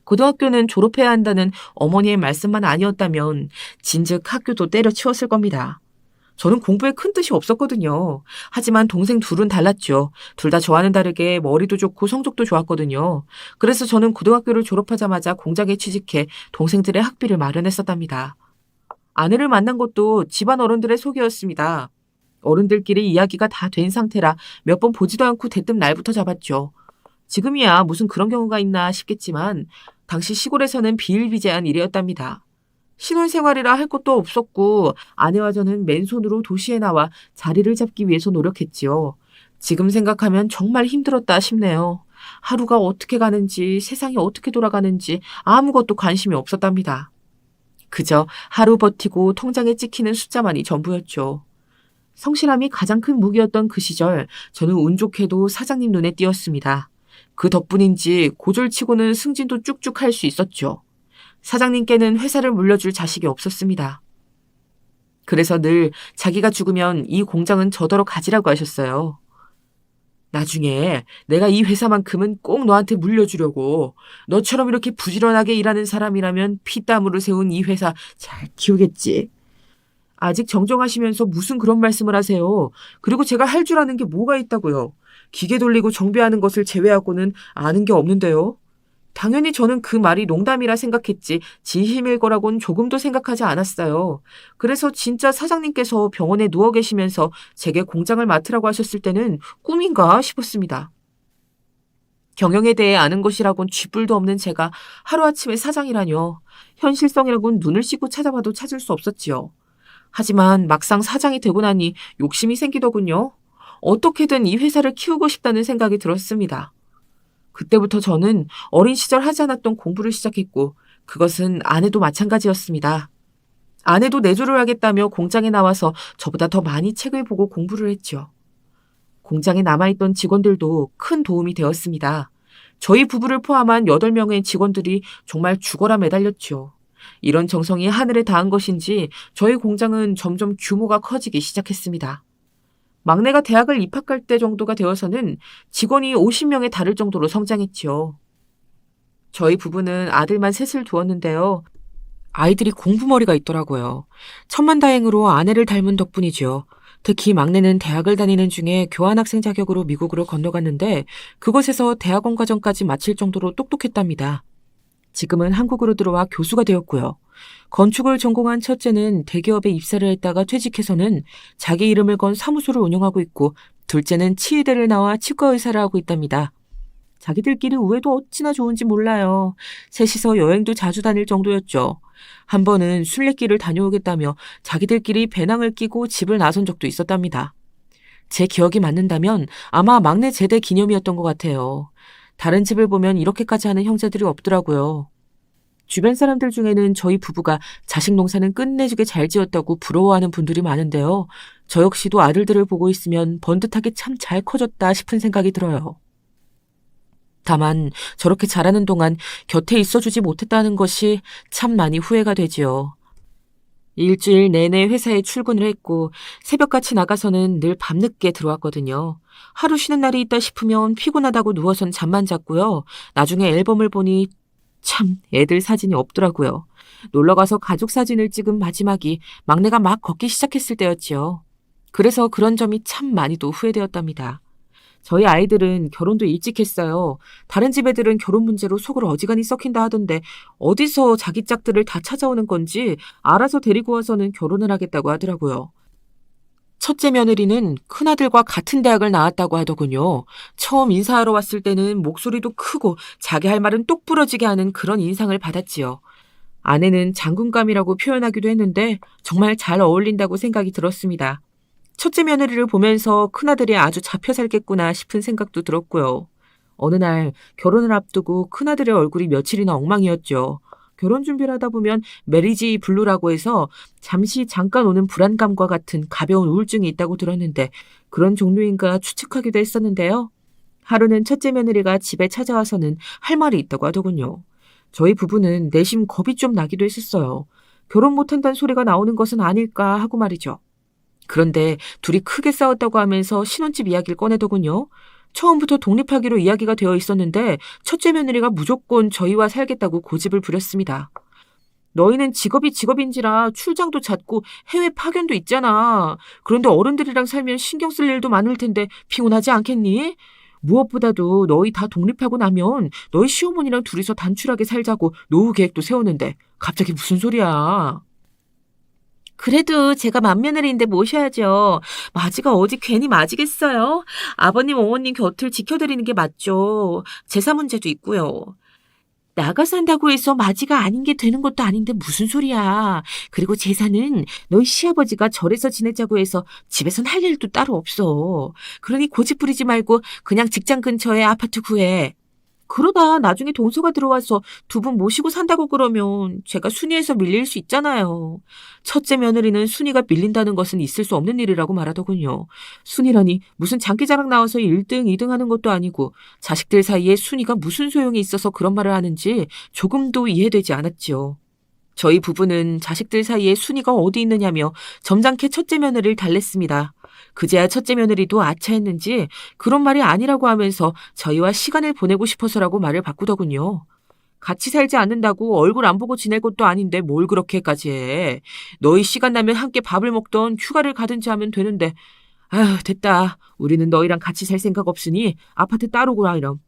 D: 고등학교는 졸업해야 한다는 어머니의 말씀만 아니었다면 진즉 학교도 때려치웠을 겁니다. 저는 공부에 큰 뜻이 없었거든요. 하지만 동생 둘은 달랐죠. 둘 다 저와는 다르게 머리도 좋고 성적도 좋았거든요. 그래서 저는 고등학교를 졸업하자마자 공장에 취직해 동생들의 학비를 마련했었답니다. 아내를 만난 것도 집안 어른들의 소개였습니다. 어른들끼리 이야기가 다 된 상태라 몇 번 보지도 않고 대뜸 날부터 잡았죠. 지금이야 무슨 그런 경우가 있나 싶겠지만 당시 시골에서는 비일비재한 일이었답니다. 신혼생활이라 할 것도 없었고 아내와 저는 맨손으로 도시에 나와 자리를 잡기 위해서 노력했지요. 지금 생각하면 정말 힘들었다 싶네요. 하루가 어떻게 가는지 세상이 어떻게 돌아가는지 아무것도 관심이 없었답니다. 그저 하루 버티고 통장에 찍히는 숫자만이 전부였죠. 성실함이 가장 큰 무기였던 그 시절 저는 운 좋게도 사장님 눈에 띄었습니다. 그 덕분인지 고졸치고는 승진도 쭉쭉 할 수 있었죠. 사장님께는 회사를 물려줄 자식이 없었습니다. 그래서 늘 자기가 죽으면 이 공장은 저더러 가지라고 하셨어요. 나중에 내가 이 회사만큼은 꼭 너한테 물려주려고. 너처럼 이렇게 부지런하게 일하는 사람이라면 피땀으로 세운 이 회사 잘 키우겠지. 아직 정정하시면서 무슨 그런 말씀을 하세요. 그리고 제가 할 줄 아는 게 뭐가 있다고요. 기계 돌리고 정비하는 것을 제외하고는 아는 게 없는데요. 당연히 저는 그 말이 농담이라 생각했지 진심일 거라고는 조금도 생각하지 않았어요. 그래서 진짜 사장님께서 병원에 누워 계시면서 제게 공장을 맡으라고 하셨을 때는 꿈인가 싶었습니다. 경영에 대해 아는 것이라곤 쥐뿔도 없는 제가 하루아침에 사장이라뇨. 현실성이라곤 눈을 씻고 찾아봐도 찾을 수 없었지요. 하지만 막상 사장이 되고 나니 욕심이 생기더군요. 어떻게든 이 회사를 키우고 싶다는 생각이 들었습니다. 그때부터 저는 어린 시절 하지 않았던 공부를 시작했고 그것은 아내도 마찬가지였습니다. 아내도 내조를 하겠다며 공장에 나와서 저보다 더 많이 책을 보고 공부를 했죠. 공장에 남아있던 직원들도 큰 도움이 되었습니다. 저희 부부를 포함한 8명의 직원들이 정말 죽어라 매달렸죠. 이런 정성이 하늘에 닿은 것인지 저희 공장은 점점 규모가 커지기 시작했습니다. 막내가 대학을 입학할 때 정도가 되어서는 직원이 50명에 달을 정도로 성장했지요. 저희 부부는 아들만 셋을 두었는데요. 아이들이 공부머리가 있더라고요. 천만다행으로 아내를 닮은 덕분이죠. 특히 막내는 대학을 다니는 중에 교환학생 자격으로 미국으로 건너갔는데 그곳에서 대학원 과정까지 마칠 정도로 똑똑했답니다. 지금은 한국으로 들어와 교수가 되었고요. 건축을 전공한 첫째는 대기업에 입사를 했다가 퇴직해서는 자기 이름을 건 사무소를 운영하고 있고 둘째는 치의대를 나와 치과 의사를 하고 있답니다. 자기들끼리 우애도 어찌나 좋은지 몰라요. 셋이서 여행도 자주 다닐 정도였죠. 한 번은 순례길을 다녀오겠다며 자기들끼리 배낭을 끼고 집을 나선 적도 있었답니다. 제 기억이 맞는다면 아마 막내 제대 기념이었던 것 같아요. 다른 집을 보면 이렇게까지 하는 형제들이 없더라고요. 주변 사람들 중에는 저희 부부가 자식 농사는 끝내주게 잘 지었다고 부러워하는 분들이 많은데요. 저 역시도 아들들을 보고 있으면 번듯하게 참 잘 커졌다 싶은 생각이 들어요. 다만 저렇게 자라는 동안 곁에 있어주지 못했다는 것이 참 많이 후회가 되지요. 일주일 내내 회사에 출근을 했고 새벽같이 나가서는 늘 밤늦게 들어왔거든요. 하루 쉬는 날이 있다 싶으면 피곤하다고 누워선 잠만 잤고요. 나중에 앨범을 보니 참, 애들 사진이 없더라고요. 놀러가서 가족 사진을 찍은 마지막이 막내가 막 걷기 시작했을 때였지요. 그래서 그런 점이 참 많이도 후회되었답니다. 저희 아이들은 결혼도 일찍 했어요. 다른 집 애들은 결혼 문제로 속을 어지간히 썩힌다 하던데 어디서 자기 짝들을 다 찾아오는 건지 알아서 데리고 와서는 결혼을 하겠다고 하더라고요. 첫째 며느리는 큰아들과 같은 대학을 나왔다고 하더군요. 처음 인사하러 왔을 때는 목소리도 크고 자기 할 말은 똑 부러지게 하는 그런 인상을 받았지요. 아내는 장군감이라고 표현하기도 했는데 정말 잘 어울린다고 생각이 들었습니다. 첫째 며느리를 보면서 큰아들이 아주 잡혀 살겠구나 싶은 생각도 들었고요. 어느 날 결혼을 앞두고 큰아들의 얼굴이 며칠이나 엉망이었죠. 결혼 준비를 하다 보면 메리지 블루라고 해서 잠깐 오는 불안감과 같은 가벼운 우울증이 있다고 들었는데 그런 종류인가 추측하기도 했었는데요. 하루는 첫째 며느리가 집에 찾아와서는 할 말이 있다고 하더군요. 저희 부부는 내심 겁이 좀 나기도 했었어요. 결혼 못한다는 소리가 나오는 것은 아닐까 하고 말이죠. 그런데 둘이 크게 싸웠다고 하면서 신혼집 이야기를 꺼내더군요. 처음부터 독립하기로 이야기가 되어 있었는데 첫째 며느리가 무조건 저희와 살겠다고 고집을 부렸습니다. 너희는 직업이 직업인지라 출장도 잦고 해외 파견도 있잖아. 그런데 어른들이랑 살면 신경 쓸 일도 많을 텐데 피곤하지 않겠니? 무엇보다도 너희 다 독립하고 나면 너희 시어머니랑 둘이서 단출하게 살자고 노후 계획도 세웠는데 갑자기 무슨 소리야. 그래도 제가 맏며느리인데 모셔야죠. 마지가 어디 괜히 맞이겠어요? 아버님, 어머님 곁을 지켜드리는 게 맞죠. 제사 문제도 있고요. 나가 산다고 해서 마지가 아닌 게 되는 것도 아닌데 무슨 소리야. 그리고 제사는 너희 시아버지가 절에서 지내자고 해서 집에선 할 일도 따로 없어. 그러니 고집 부리지 말고 그냥 직장 근처에 아파트 구해. 그러다 나중에 동서가 들어와서 두 분 모시고 산다고 그러면 제가 순위에서 밀릴 수 있잖아요. 첫째 며느리는 순위가 밀린다는 것은 있을 수 없는 일이라고 말하더군요. 순위라니 무슨 장기자랑 나와서 1등, 2등 하는 것도 아니고 자식들 사이에 순위가 무슨 소용이 있어서 그런 말을 하는지 조금도 이해되지 않았지요. 저희 부부는 자식들 사이에 순위가 어디 있느냐며 점잖게 첫째 며느리를 달랬습니다. 그제야 첫째 며느리도 아차했는지 그런 말이 아니라고 하면서 저희와 시간을 보내고 싶어서라고 말을 바꾸더군요. 같이 살지 않는다고 얼굴 안 보고 지낼 것도 아닌데 뭘 그렇게까지 해. 너희 시간 나면 함께 밥을 먹던 휴가를 가든지 하면 되는데 아휴 됐다. 우리는 너희랑 같이 살 생각 없으니 아파트 따로 구라 이럼.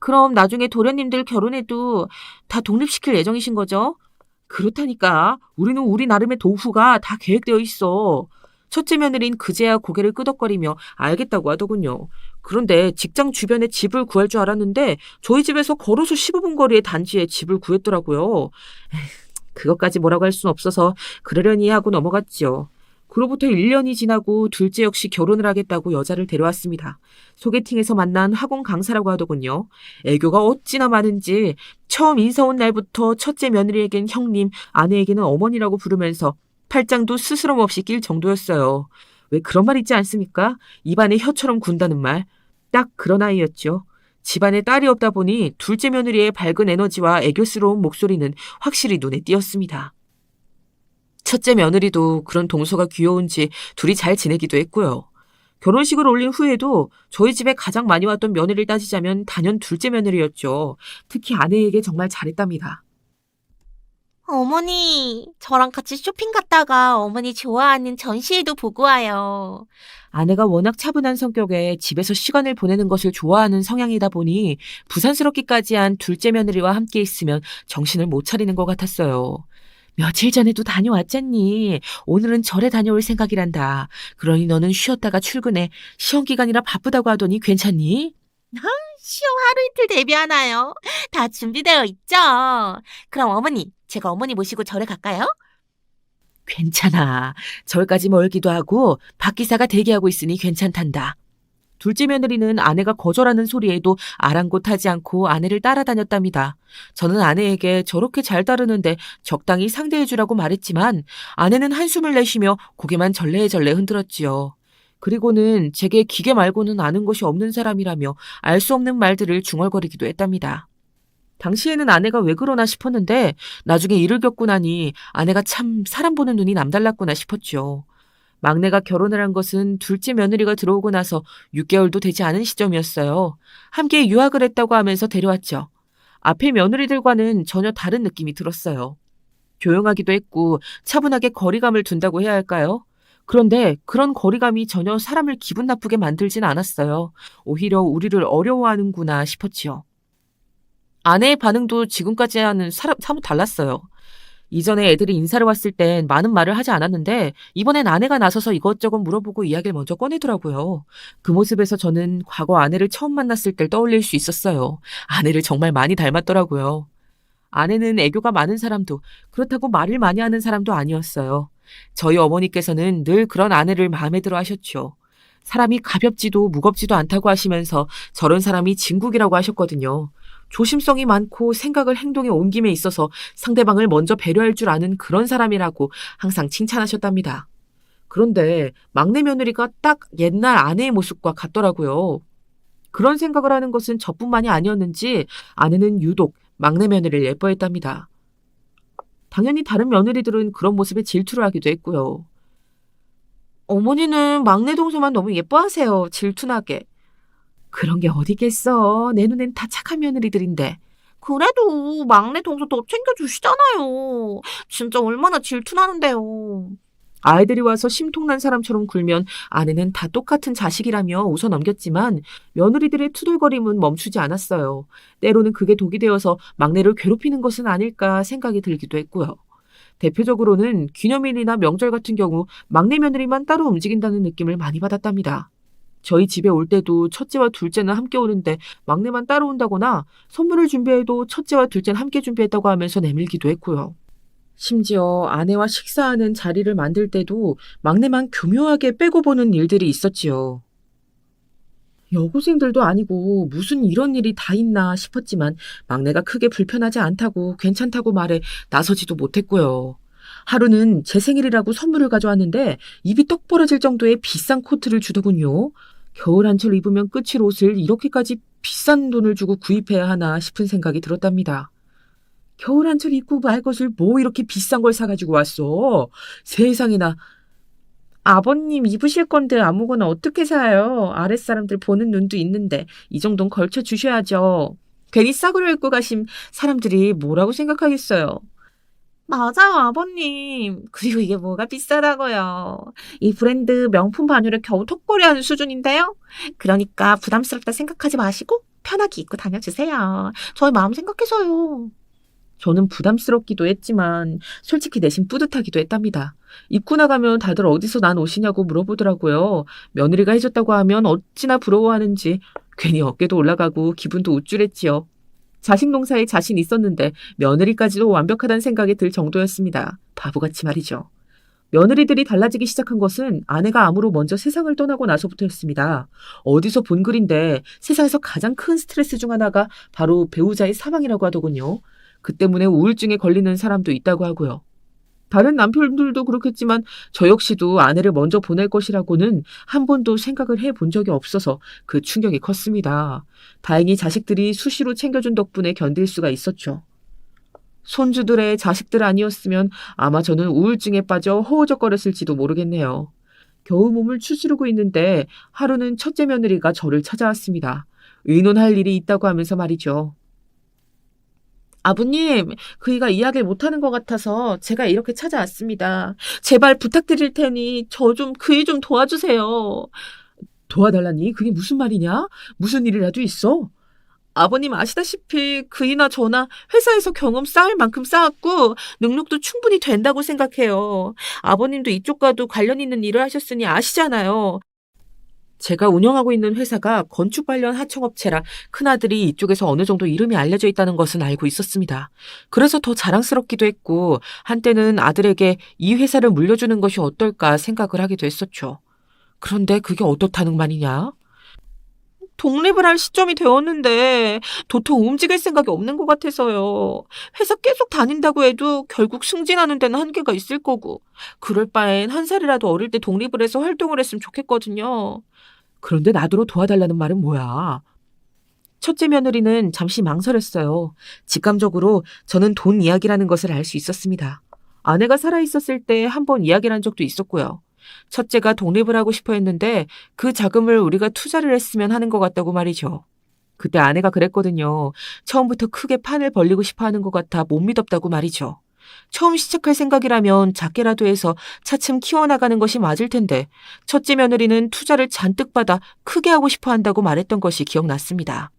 D: 그럼 나중에 도련님들 결혼해도 다 독립시킬 예정이신 거죠? 그렇다니까. 우리는 우리 나름의 도후가 다 계획되어 있어. 첫째 며느리는 그제야 고개를 끄덕거리며 알겠다고 하더군요. 그런데 직장 주변에 집을 구할 줄 알았는데 저희 집에서 걸어서 15분 거리의 단지에 집을 구했더라고요. 그것까지 뭐라고 할 수는 없어서 그러려니 하고 넘어갔지요. 그로부터 1년이 지나고 둘째 역시 결혼을 하겠다고 여자를 데려왔습니다. 소개팅에서 만난 학원 강사라고 하더군요. 애교가 어찌나 많은지 처음 인사 온 날부터 첫째 며느리에겐 형님, 아내에게는 어머니라고 부르면서 팔짱도 스스럼 없이 낄 정도였어요. 왜 그런 말 있지 않습니까? 입안에 혀처럼 군다는 말. 딱 그런 아이였죠. 집안에 딸이 없다 보니 둘째 며느리의 밝은 에너지와 애교스러운 목소리는 확실히 눈에 띄었습니다. 첫째 며느리도 그런 동서가 귀여운지 둘이 잘 지내기도 했고요. 결혼식을 올린 후에도 저희 집에 가장 많이 왔던 며느리를 따지자면 단연 둘째 며느리였죠. 특히 아내에게 정말 잘했답니다.
E: 어머니, 저랑 같이 쇼핑 갔다가 어머니 좋아하는 전시회도 보고 와요.
D: 아내가 워낙 차분한 성격에 집에서 시간을 보내는 것을 좋아하는 성향이다 보니 부산스럽기까지 한 둘째 며느리와 함께 있으면 정신을 못 차리는 것 같았어요. 며칠 전에도 다녀왔잖니. 오늘은 절에 다녀올 생각이란다. 그러니 너는 쉬었다가 출근해. 시험 기간이라 바쁘다고 하더니 괜찮니?
E: 시험 하루 이틀 대비하나요? 다 준비되어 있죠? 그럼 어머니, 제가 어머니 모시고 절에 갈까요?
D: 괜찮아. 절까지 멀기도 하고 박기사가 대기하고 있으니 괜찮단다. 둘째 며느리는 아내가 거절하는 소리에도 아랑곳하지 않고 아내를 따라다녔답니다. 저는 아내에게 저렇게 잘 따르는데 적당히 상대해주라고 말했지만 아내는 한숨을 내쉬며 고개만 절레절레 흔들었지요. 그리고는 제게 기계 말고는 아는 것이 없는 사람이라며 알 수 없는 말들을 중얼거리기도 했답니다. 당시에는 아내가 왜 그러나 싶었는데 나중에 일을 겪고 나니 아내가 참 사람 보는 눈이 남달랐구나 싶었죠. 막내가 결혼을 한 것은 둘째 며느리가 들어오고 나서 6개월도 되지 않은 시점이었어요. 함께 유학을 했다고 하면서 데려왔죠. 앞에 며느리들과는 전혀 다른 느낌이 들었어요. 조용하기도 했고 차분하게 거리감을 둔다고 해야 할까요? 그런데 그런 거리감이 전혀 사람을 기분 나쁘게 만들진 않았어요. 오히려 우리를 어려워하는구나 싶었지요. 아내의 반응도 지금까지와는 사뭇 달랐어요. 이전에 애들이 인사를 왔을 땐 많은 말을 하지 않았는데 이번엔 아내가 나서서 이것저것 물어보고 이야기를 먼저 꺼내더라고요. 그 모습에서 저는 과거 아내를 처음 만났을 때 떠올릴 수 있었어요. 아내를 정말 많이 닮았더라고요. 아내는 애교가 많은 사람도 그렇다고 말을 많이 하는 사람도 아니었어요. 저희 어머니께서는 늘 그런 아내를 마음에 들어 하셨죠. 사람이 가볍지도 무겁지도 않다고 하시면서 저런 사람이 진국이라고 하셨거든요. 조심성이 많고 생각을 행동에 옮김에 있어서 상대방을 먼저 배려할 줄 아는 그런 사람이라고 항상 칭찬하셨답니다. 그런데 막내 며느리가 딱 옛날 아내의 모습과 같더라고요. 그런 생각을 하는 것은 저뿐만이 아니었는지 아내는 유독 막내 며느리를 예뻐했답니다. 당연히 다른 며느리들은 그런 모습에 질투를 하기도 했고요. 어머니는 막내 동생만 너무 예뻐하세요. 질투나게. 그런 게 어디겠어. 내 눈엔 다 착한 며느리들인데.
E: 그래도 막내 동생 더 챙겨주시잖아요. 진짜 얼마나 질투나는데요.
D: 아이들이 와서 심통난 사람처럼 굴면 아내는 다 똑같은 자식이라며 웃어 넘겼지만 며느리들의 투덜거림은 멈추지 않았어요. 때로는 그게 독이 되어서 막내를 괴롭히는 것은 아닐까 생각이 들기도 했고요. 대표적으로는 기념일이나 명절 같은 경우 막내 며느리만 따로 움직인다는 느낌을 많이 받았답니다. 저희 집에 올 때도 첫째와 둘째는 함께 오는데 막내만 따로 온다거나 선물을 준비해도 첫째와 둘째는 함께 준비했다고 하면서 내밀기도 했고요. 심지어 아내와 식사하는 자리를 만들 때도 막내만 교묘하게 빼고 보는 일들이 있었지요. 여고생들도 아니고 무슨 이런 일이 다 있나 싶었지만 막내가 크게 불편하지 않다고 괜찮다고 말해 나서지도 못했고요. 하루는 제 생일이라고 선물을 가져왔는데 입이 떡 벌어질 정도의 비싼 코트를 주더군요. 겨울 한철 입으면 끝일 옷을 이렇게까지 비싼 돈을 주고 구입해야 하나 싶은 생각이 들었답니다. 겨울 한철 입고 말 것을 뭐 이렇게 비싼 걸 사가지고 왔어. 세상에나. 아버님 입으실 건데 아무거나 어떻게 사요. 아랫사람들 보는 눈도 있는데 이 정도는 걸쳐 주셔야죠. 괜히 싸구려 입고 가심 사람들이 뭐라고 생각하겠어요.
E: 맞아요, 아버님. 그리고 이게 뭐가 비싸다고요. 이 브랜드 명품 바느를 겨우 턱걸이 하는 수준인데요. 그러니까 부담스럽다 생각하지 마시고 편하게 입고 다녀주세요. 저희 마음 생각해서요.
D: 저는 부담스럽기도 했지만 솔직히 내심 뿌듯하기도 했답니다. 입고 나가면 다들 어디서 난 옷이냐고 물어보더라고요. 며느리가 해줬다고 하면 어찌나 부러워하는지 괜히 어깨도 올라가고 기분도 우쭐했지요. 자식 농사에 자신 있었는데 며느리까지도 완벽하다는 생각이 들 정도였습니다. 바보같이 말이죠. 며느리들이 달라지기 시작한 것은 아내가 암으로 먼저 세상을 떠나고 나서부터였습니다. 어디서 본 글인데 세상에서 가장 큰 스트레스 중 하나가 바로 배우자의 사망이라고 하더군요. 그 때문에 우울증에 걸리는 사람도 있다고 하고요. 다른 남편들도 그렇겠지만 저 역시도 아내를 먼저 보낼 것이라고는 한 번도 생각을 해본 적이 없어서 그 충격이 컸습니다. 다행히 자식들이 수시로 챙겨준 덕분에 견딜 수가 있었죠. 손주들의 자식들 아니었으면 아마 저는 우울증에 빠져 허우적거렸을지도 모르겠네요. 겨우 몸을 추스르고 있는데 하루는 첫째 며느리가 저를 찾아왔습니다. 의논할 일이 있다고 하면서 말이죠. 아버님, 그이가 이야기를 못하는 것 같아서 제가 이렇게 찾아왔습니다. 제발 부탁드릴 테니 그이 좀 도와주세요. 도와달라니? 그게 무슨 말이냐? 무슨 일이라도 있어? 아버님 아시다시피 그이나 저나 회사에서 경험 쌓을 만큼 쌓았고 능력도 충분히 된다고 생각해요. 아버님도 이쪽과도 관련 있는 일을 하셨으니 아시잖아요. 제가 운영하고 있는 회사가 건축 관련 하청업체라 큰아들이 이쪽에서 어느 정도 이름이 알려져 있다는 것은 알고 있었습니다. 그래서 더 자랑스럽기도 했고 한때는 아들에게 이 회사를 물려주는 것이 어떨까 생각을 하기도 했었죠. 그런데 그게 어떻다는 말이냐? 독립을 할 시점이 되었는데 도통 움직일 생각이 없는 것 같아서요. 회사 계속 다닌다고 해도 결국 승진하는 데는 한계가 있을 거고 그럴 바엔 한 살이라도 어릴 때 독립을 해서 활동을 했으면 좋겠거든요. 그런데 나더러 도와달라는 말은 뭐야? 첫째 며느리는 잠시 망설였어요. 직감적으로 저는 돈 이야기라는 것을 알 수 있었습니다. 아내가 살아있었을 때 한 번 이야기를 한 적도 있었고요. 첫째가 독립을 하고 싶어 했는데 그 자금을 우리가 투자를 했으면 하는 것 같다고 말이죠. 그때 아내가 그랬거든요. 처음부터 크게 판을 벌리고 싶어 하는 것 같아 못 믿었다고 말이죠. 처음 시작할 생각이라면 작게라도 해서 차츰 키워나가는 것이 맞을 텐데 첫째 며느리는 투자를 잔뜩 받아 크게 하고 싶어 한다고 말했던 것이 기억났습니다.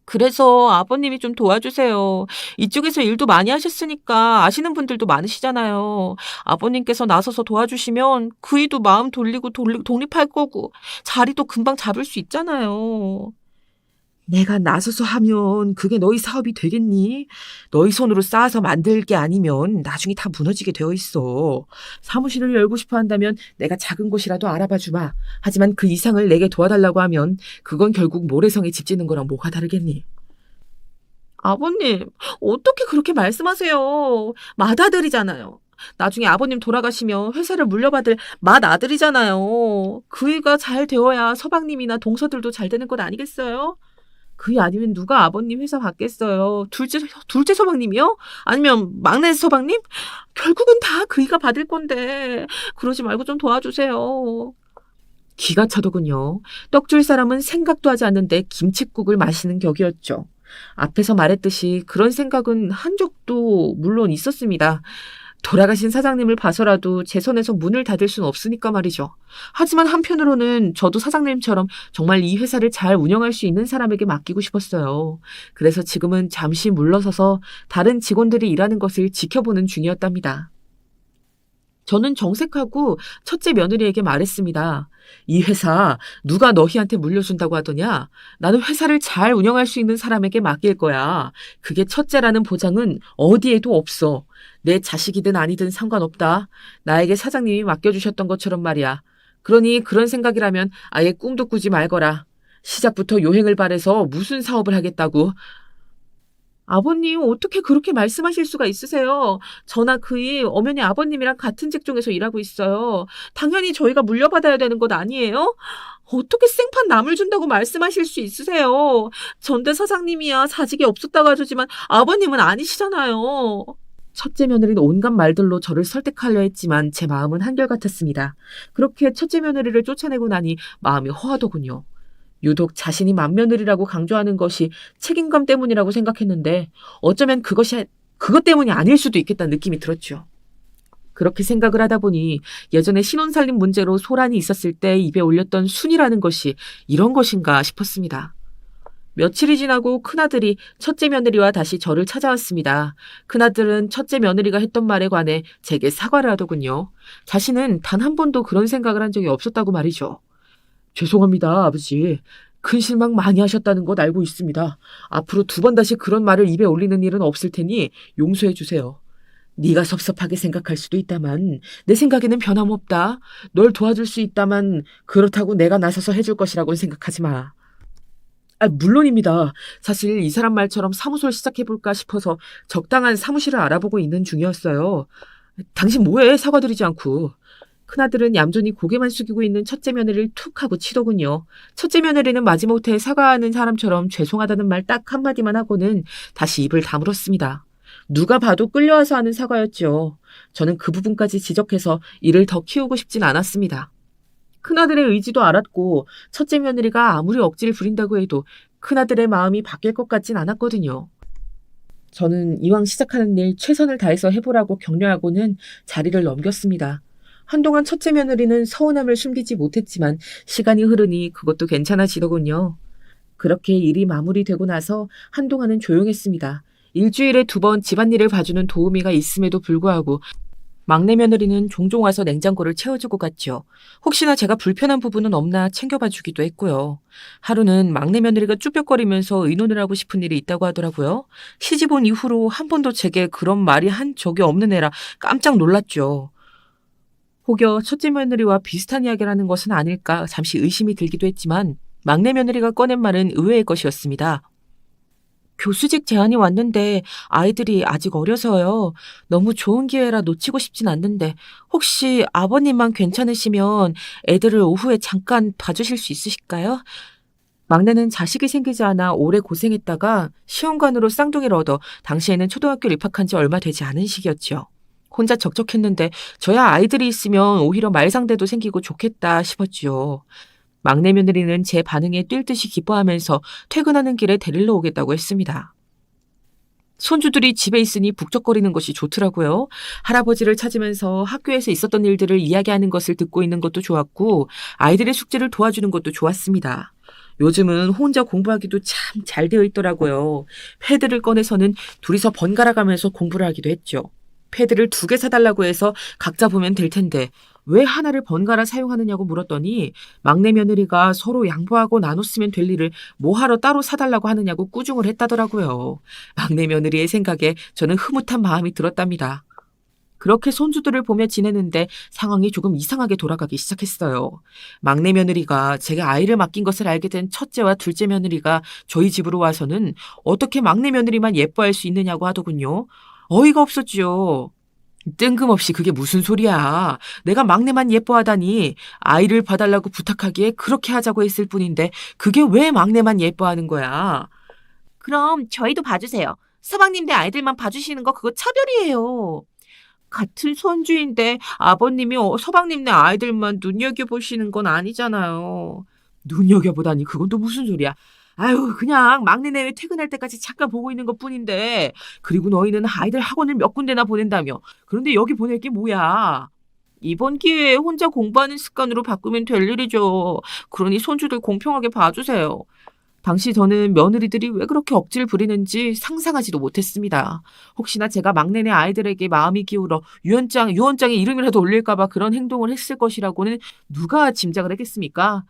D: 그래서 아버님이 좀 도와주세요. 이쪽에서 일도 많이 하셨으니까 아시는 분들도 많으시잖아요. 아버님께서 나서서 도와주시면 그이도 마음 돌리고 독립할 거고 자리도 금방 잡을 수 있잖아요. 내가 나서서 하면 그게 너희 사업이 되겠니? 너희 손으로 쌓아서 만들 게 아니면 나중에 다 무너지게 되어 있어. 사무실을 열고 싶어 한다면 내가 작은 곳이라도 알아봐 주마. 하지만 그 이상을 내게 도와달라고 하면 그건 결국 모래성에 집 짓는 거랑 뭐가 다르겠니? 아버님, 어떻게 그렇게 말씀하세요? 맏아들이잖아요. 나중에 아버님 돌아가시면 회사를 물려받을 맏아들이잖아요. 그이가 잘 되어야 서방님이나 동서들도 잘 되는 것 아니겠어요? 그이 아니면 누가 아버님 회사 받겠어요? 둘째 서방님이요? 아니면 막내 서방님? 결국은 다 그이가 받을 건데 그러지 말고 좀 도와주세요. 기가 차더군요. 떡줄 사람은 생각도 하지 않는데 김칫국을 마시는 격이었죠. 앞에서 말했듯이 그런 생각은 한 적도 물론 있었습니다. 돌아가신 사장님을 봐서라도 제 손에서 문을 닫을 수는 없으니까 말이죠. 하지만 한편으로는 저도 사장님처럼 정말 이 회사를 잘 운영할 수 있는 사람에게 맡기고 싶었어요. 그래서 지금은 잠시 물러서서 다른 직원들이 일하는 것을 지켜보는 중이었답니다. 저는 정색하고 첫째 며느리에게 말했습니다. 이 회사 누가 너희한테 물려준다고 하더냐? 나는 회사를 잘 운영할 수 있는 사람에게 맡길 거야. 그게 첫째라는 보장은 어디에도 없어. 내 자식이든 아니든 상관없다. 나에게 사장님이 맡겨주셨던 것처럼 말이야. 그러니 그런 생각이라면 아예 꿈도 꾸지 말거라. 시작부터 요행을 발해서 무슨 사업을 하겠다고. 아버님, 어떻게 그렇게 말씀하실 수가 있으세요? 저나 그이 엄연히 아버님이랑 같은 직종에서 일하고 있어요. 당연히 저희가 물려받아야 되는 것 아니에요? 어떻게 생판 남을 준다고 말씀하실 수 있으세요? 전대 사장님이야 사직이 없었다고 하지만 아버님은 아니시잖아요. 첫째 며느리는 온갖 말들로 저를 설득하려 했지만 제 마음은 한결같았습니다. 그렇게 첫째 며느리를 쫓아내고 나니 마음이 허하더군요. 유독 자신이 맏며느리라고 강조하는 것이 책임감 때문이라고 생각했는데 어쩌면 그것 때문이 아닐 수도 있겠다는 느낌이 들었죠. 그렇게 생각을 하다 보니 예전에 신혼살림 문제로 소란이 있었을 때 입에 올렸던 순이라는 것이 이런 것인가 싶었습니다. 며칠이 지나고 큰아들이 첫째 며느리와 다시 저를 찾아왔습니다. 큰아들은 첫째 며느리가 했던 말에 관해 제게 사과를 하더군요. 자신은 단 한 번도 그런 생각을 한 적이 없었다고 말이죠. 죄송합니다, 아버지. 큰 실망 많이 하셨다는 것 알고 있습니다. 앞으로 2번 다시 그런 말을 입에 올리는 일은 없을 테니 용서해 주세요. 네가 섭섭하게 생각할 수도 있다만 내 생각에는 변함없다. 널 도와줄 수 있다만 그렇다고 내가 나서서 해줄 것이라고는 생각하지 마. 물론입니다. 사실 이 사람 말처럼 사무소를 시작해볼까 싶어서 적당한 사무실을 알아보고 있는 중이었어요. 당신 뭐해? 사과드리지 않고. 큰아들은 얌전히 고개만 숙이고 있는 첫째 며느리를 툭 하고 치더군요. 첫째 며느리는 마지못해 사과하는 사람처럼 죄송하다는 말 딱 한마디만 하고는 다시 입을 다물었습니다. 누가 봐도 끌려와서 하는 사과였죠. 저는 그 부분까지 지적해서 이를 더 키우고 싶진 않았습니다. 큰아들의 의지도 알았고 첫째 며느리가 아무리 억지를 부린다고 해도 큰아들의 마음이 바뀔 것 같진 않았거든요. 저는 이왕 시작하는 일 최선을 다해서 해보라고 격려하고는 자리를 넘겼습니다. 한동안 첫째 며느리는 서운함을 숨기지 못했지만 시간이 흐르니 그것도 괜찮아지더군요. 그렇게 일이 마무리되고 나서 한동안은 조용했습니다. 일주일에 2번 집안일을 봐주는 도우미가 있음에도 불구하고 막내 며느리는 종종 와서 냉장고를 채워주고 갔죠. 혹시나 제가 불편한 부분은 없나 챙겨봐 주기도 했고요. 하루는 막내 며느리가 쭈뼛거리면서 의논을 하고 싶은 일이 있다고 하더라고요. 시집 온 이후로 한 번도 제게 그런 말이 한 적이 없는 애라 깜짝 놀랐죠. 혹여 첫째 며느리와 비슷한 이야기를 하는 것은 아닐까 잠시 의심이 들기도 했지만 막내 며느리가 꺼낸 말은 의외의 것이었습니다. 교수직 제안이 왔는데 아이들이 아직 어려서요. 너무 좋은 기회라 놓치고 싶진 않는데 혹시 아버님만 괜찮으시면 애들을 오후에 잠깐 봐주실 수 있으실까요? 막내는 자식이 생기지 않아 오래 고생했다가 시험관으로 쌍둥이를 얻어 당시에는 초등학교를 입학한 지 얼마 되지 않은 시기였죠. 혼자 적적했는데 저야 아이들이 있으면 오히려 말상대도 생기고 좋겠다 싶었지요. 막내 며느리는 제 반응에 뛸 듯이 기뻐하면서 퇴근하는 길에 데리러 오겠다고 했습니다. 손주들이 집에 있으니 북적거리는 것이 좋더라고요. 할아버지를 찾으면서 학교에서 있었던 일들을 이야기하는 것을 듣고 있는 것도 좋았고 아이들의 숙제를 도와주는 것도 좋았습니다. 요즘은 혼자 공부하기도 참 잘 되어 있더라고요. 패드를 꺼내서는 둘이서 번갈아 가면서 공부를 하기도 했죠. 패드를 2개 사달라고 해서 각자 보면 될 텐데 왜 하나를 번갈아 사용하느냐고 물었더니 막내 며느리가 서로 양보하고 나눠 쓰면 될 일을 뭐하러 따로 사달라고 하느냐고 꾸중을 했다더라고요. 막내 며느리의 생각에 저는 흐뭇한 마음이 들었답니다. 그렇게 손주들을 보며 지내는데 상황이 조금 이상하게 돌아가기 시작했어요. 막내 며느리가 제가 아이를 맡긴 것을 알게 된 첫째와 둘째 며느리가 저희 집으로 와서는 어떻게 막내 며느리만 예뻐할 수 있느냐고 하더군요. 어이가 없었지요. 뜬금없이 그게 무슨 소리야. 내가 막내만 예뻐하다니 아이를 봐달라고 부탁하기에 그렇게 하자고 했을 뿐인데 그게 왜 막내만 예뻐하는 거야.
E: 그럼 저희도 봐주세요. 서방님네 아이들만 봐주시는 거 그거 차별이에요. 같은 손주인데 아버님이 서방님네 아이들만 눈여겨보시는 건 아니잖아요.
D: 눈여겨보다니 그건 또 무슨 소리야. 아유 그냥 막내네 퇴근할 때까지 잠깐 보고 있는 것뿐인데 그리고 너희는 아이들 학원을 몇 군데나 보낸다며. 그런데 여기 보낼 게 뭐야. 이번 기회에 혼자 공부하는 습관으로 바꾸면 될 일이죠. 그러니 손주들 공평하게 봐주세요. 당시 저는 며느리들이 왜 그렇게 억지를 부리는지 상상하지도 못했습니다. 혹시나 제가 막내네 아이들에게 마음이 기울어 유언장에 이름이라도 올릴까봐 그런 행동을 했을 것이라고는 누가 짐작을 했겠습니까?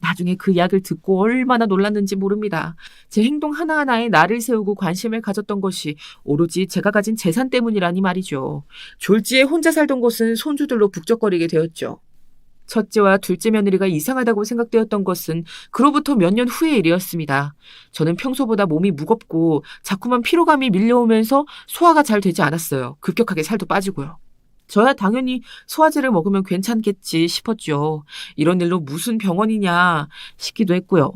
D: 나중에 그 이야기를 듣고 얼마나 놀랐는지 모릅니다. 제 행동 하나하나에 나를 세우고 관심을 가졌던 것이 오로지 제가 가진 재산 때문이라니 말이죠. 졸지에 혼자 살던 곳은 손주들로 북적거리게 되었죠. 첫째와 둘째 며느리가 이상하다고 생각되었던 것은 그로부터 몇 년 후의 일이었습니다. 저는 평소보다 몸이 무겁고 자꾸만 피로감이 밀려오면서 소화가 잘 되지 않았어요. 급격하게 살도 빠지고요. 저야 당연히 소화제를 먹으면 괜찮겠지 싶었죠. 이런 일로 무슨 병원이냐 싶기도 했고요.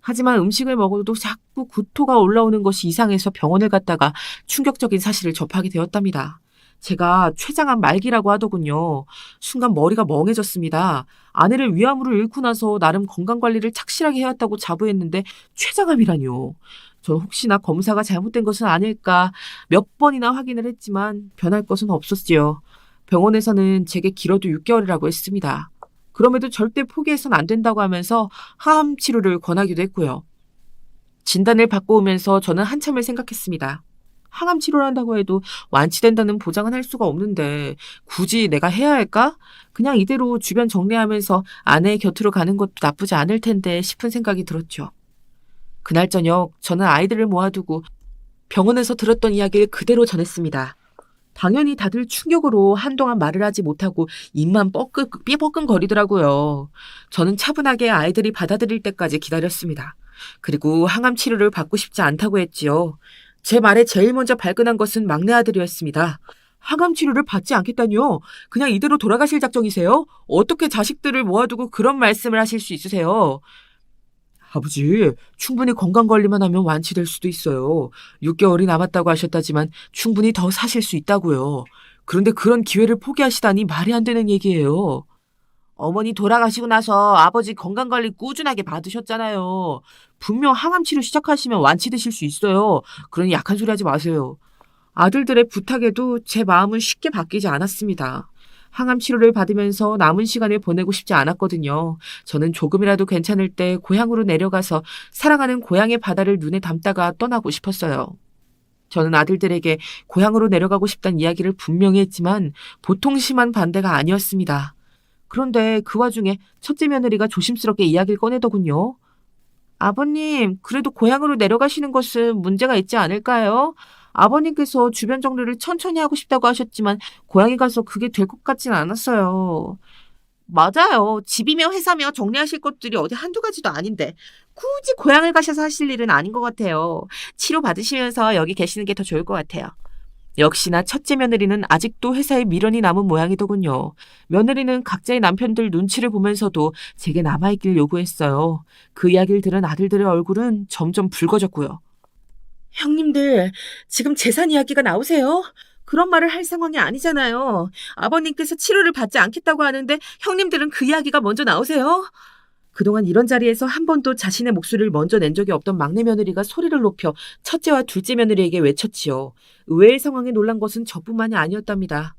D: 하지만 음식을 먹어도 자꾸 구토가 올라오는 것이 이상해서 병원을 갔다가 충격적인 사실을 접하게 되었답니다. 제가 췌장암 말기라고 하더군요. 순간 머리가 멍해졌습니다. 아내를 위암으로 잃고 나서 나름 건강관리를 착실하게 해왔다고 자부했는데 췌장암이라뇨. 저는 혹시나 검사가 잘못된 것은 아닐까 몇 번이나 확인을 했지만 변할 것은 없었지요. 병원에서는 제게 길어도 6개월이라고 했습니다. 그럼에도 절대 포기해서는 안 된다고 하면서 항암 치료를 권하기도 했고요. 진단을 받고 오면서 저는 한참을 생각했습니다. 항암 치료를 한다고 해도 완치된다는 보장은 할 수가 없는데 굳이 내가 해야 할까? 그냥 이대로 주변 정리하면서 아내의 곁으로 가는 것도 나쁘지 않을 텐데 싶은 생각이 들었죠. 그날 저녁 저는 아이들을 모아두고 병원에서 들었던 이야기를 그대로 전했습니다. 당연히 다들 충격으로 한동안 말을 하지 못하고 입만 뻐끔거리더라고요. 저는 차분하게 아이들이 받아들일 때까지 기다렸습니다. 그리고 항암 치료를 받고 싶지 않다고 했지요. 제 말에 제일 먼저 발끈한 것은 막내 아들이었습니다. 항암 치료를 받지 않겠다니요? 그냥 이대로 돌아가실 작정이세요? 어떻게 자식들을 모아두고 그런 말씀을 하실 수 있으세요? 아버지, 충분히 건강관리만 하면 완치될 수도 있어요. 6개월이 남았다고 하셨다지만 충분히 더 사실 수 있다고요. 그런데 그런 기회를 포기하시다니 말이 안 되는 얘기예요. 어머니 돌아가시고 나서 아버지 건강관리 꾸준하게 받으셨잖아요. 분명 항암치료 시작하시면 완치되실 수 있어요. 그러니 약한 소리 하지 마세요. 아들들의 부탁에도 제 마음은 쉽게 바뀌지 않았습니다. 항암 치료를 받으면서 남은 시간을 보내고 싶지 않았거든요. 저는 조금이라도 괜찮을 때 고향으로 내려가서 사랑하는 고향의 바다를 눈에 담다가 떠나고 싶었어요. 저는 아들들에게 고향으로 내려가고 싶다는 이야기를 분명히 했지만 보통 심한 반대가 아니었습니다. 그런데 그 와중에 첫째 며느리가 조심스럽게 이야기를 꺼내더군요. 아버님, 그래도 고향으로 내려가시는 것은 문제가 있지 않을까요? 아버님께서 주변 정리를 천천히 하고 싶다고 하셨지만 고향에 가서 그게 될 것 같진 않았어요. 맞아요. 집이며 회사며 정리하실 것들이 어디 한두 가지도 아닌데 굳이 고향을 가셔서 하실 일은 아닌 것 같아요. 치료 받으시면서 여기 계시는 게 더 좋을 것 같아요. 역시나 첫째 며느리는 아직도 회사에 미련이 남은 모양이더군요. 며느리는 각자의 남편들 눈치를 보면서도 제게 남아있길 요구했어요. 그 이야기를 들은 아들들의 얼굴은 점점 붉어졌고요. 형님들, 지금 재산 이야기가 나오세요? 그런 말을 할 상황이 아니잖아요. 아버님께서 치료를 받지 않겠다고 하는데 형님들은 그 이야기가 먼저 나오세요? 그동안 이런 자리에서 한 번도 자신의 목소리를 먼저 낸 적이 없던 막내 며느리가 소리를 높여 첫째와 둘째 며느리에게 외쳤지요. 의외의 상황에 놀란 것은 저뿐만이 아니었답니다.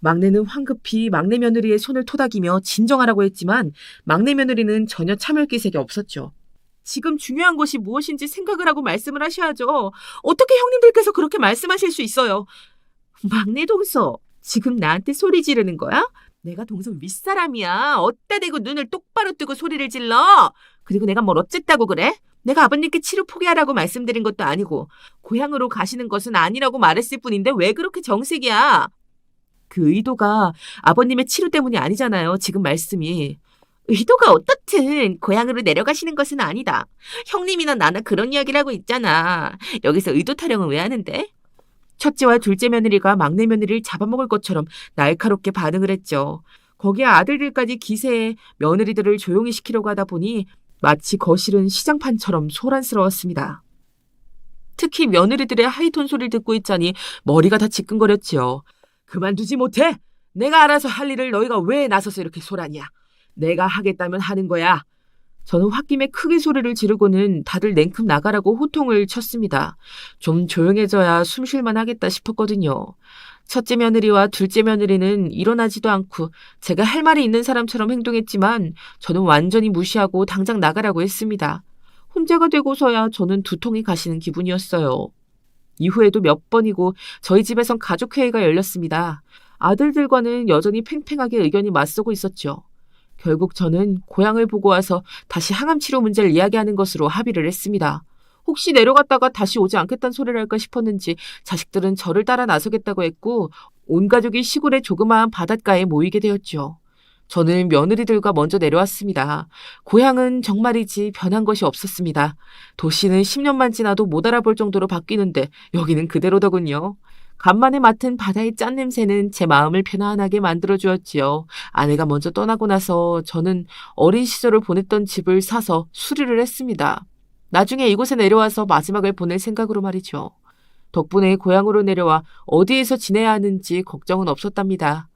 D: 막내는 황급히 막내 며느리의 손을 토닥이며 진정하라고 했지만 막내 며느리는 전혀 참을 기색이 없었죠. 지금 중요한 것이 무엇인지 생각을 하고 말씀을 하셔야죠. 어떻게 형님들께서 그렇게 말씀하실 수 있어요? 막내 동서, 지금 나한테 소리 지르는 거야? 내가 동서 윗사람이야. 어따 대고 눈을 똑바로 뜨고 소리를 질러? 그리고 내가 뭘 어쨌다고 그래? 내가 아버님께 치료 포기하라고 말씀드린 것도 아니고 고향으로 가시는 것은 아니라고 말했을 뿐인데 왜 그렇게 정색이야? 그 의도가 아버님의 치료 때문이 아니잖아요. 지금 말씀이. 의도가 어떻든 고향으로 내려가시는 것은 아니다. 형님이나 나나 그런 이야기를 하고 있잖아. 여기서 의도 타령은 왜 하는데? 첫째와 둘째 며느리가 막내 며느리를 잡아먹을 것처럼 날카롭게 반응을 했죠. 거기에 아들들까지 기세에 며느리들을 조용히 시키려고 하다 보니 마치 거실은 시장판처럼 소란스러웠습니다. 특히 며느리들의 하이톤 소리를 듣고 있자니 머리가 다 지끈거렸지요. 그만두지 못해? 내가 알아서 할 일을 너희가 왜 나서서 이렇게 소란이야? 내가 하겠다면 하는 거야. 저는 홧김에 크게 소리를 지르고는 다들 냉큼 나가라고 호통을 쳤습니다. 좀 조용해져야 숨 쉴만 하겠다 싶었거든요. 첫째 며느리와 둘째 며느리는 일어나지도 않고 제가 할 말이 있는 사람처럼 행동했지만 저는 완전히 무시하고 당장 나가라고 했습니다. 혼자가 되고서야 저는 두통이 가시는 기분이었어요. 이후에도 몇 번이고 저희 집에선 가족회의가 열렸습니다. 아들들과는 여전히 팽팽하게 의견이 맞서고 있었죠. 결국 저는 고향을 보고 와서 다시 항암치료 문제를 이야기하는 것으로 합의를 했습니다. 혹시 내려갔다가 다시 오지 않겠다는 소리를 할까 싶었는지 자식들은 저를 따라 나서겠다고 했고 온 가족이 시골의 조그마한 바닷가에 모이게 되었죠. 저는 며느리들과 먼저 내려왔습니다. 고향은 정말이지 변한 것이 없었습니다. 도시는 10년만 지나도 못 알아볼 정도로 바뀌는데 여기는 그대로더군요. 간만에 맡은 바다의 짠 냄새는 제 마음을 편안하게 만들어주었지요. 아내가 먼저 떠나고 나서 저는 어린 시절을 보냈던 집을 사서 수리를 했습니다. 나중에 이곳에 내려와서 마지막을 보낼 생각으로 말이죠. 덕분에 고향으로 내려와 어디에서 지내야 하는지 걱정은 없었답니다.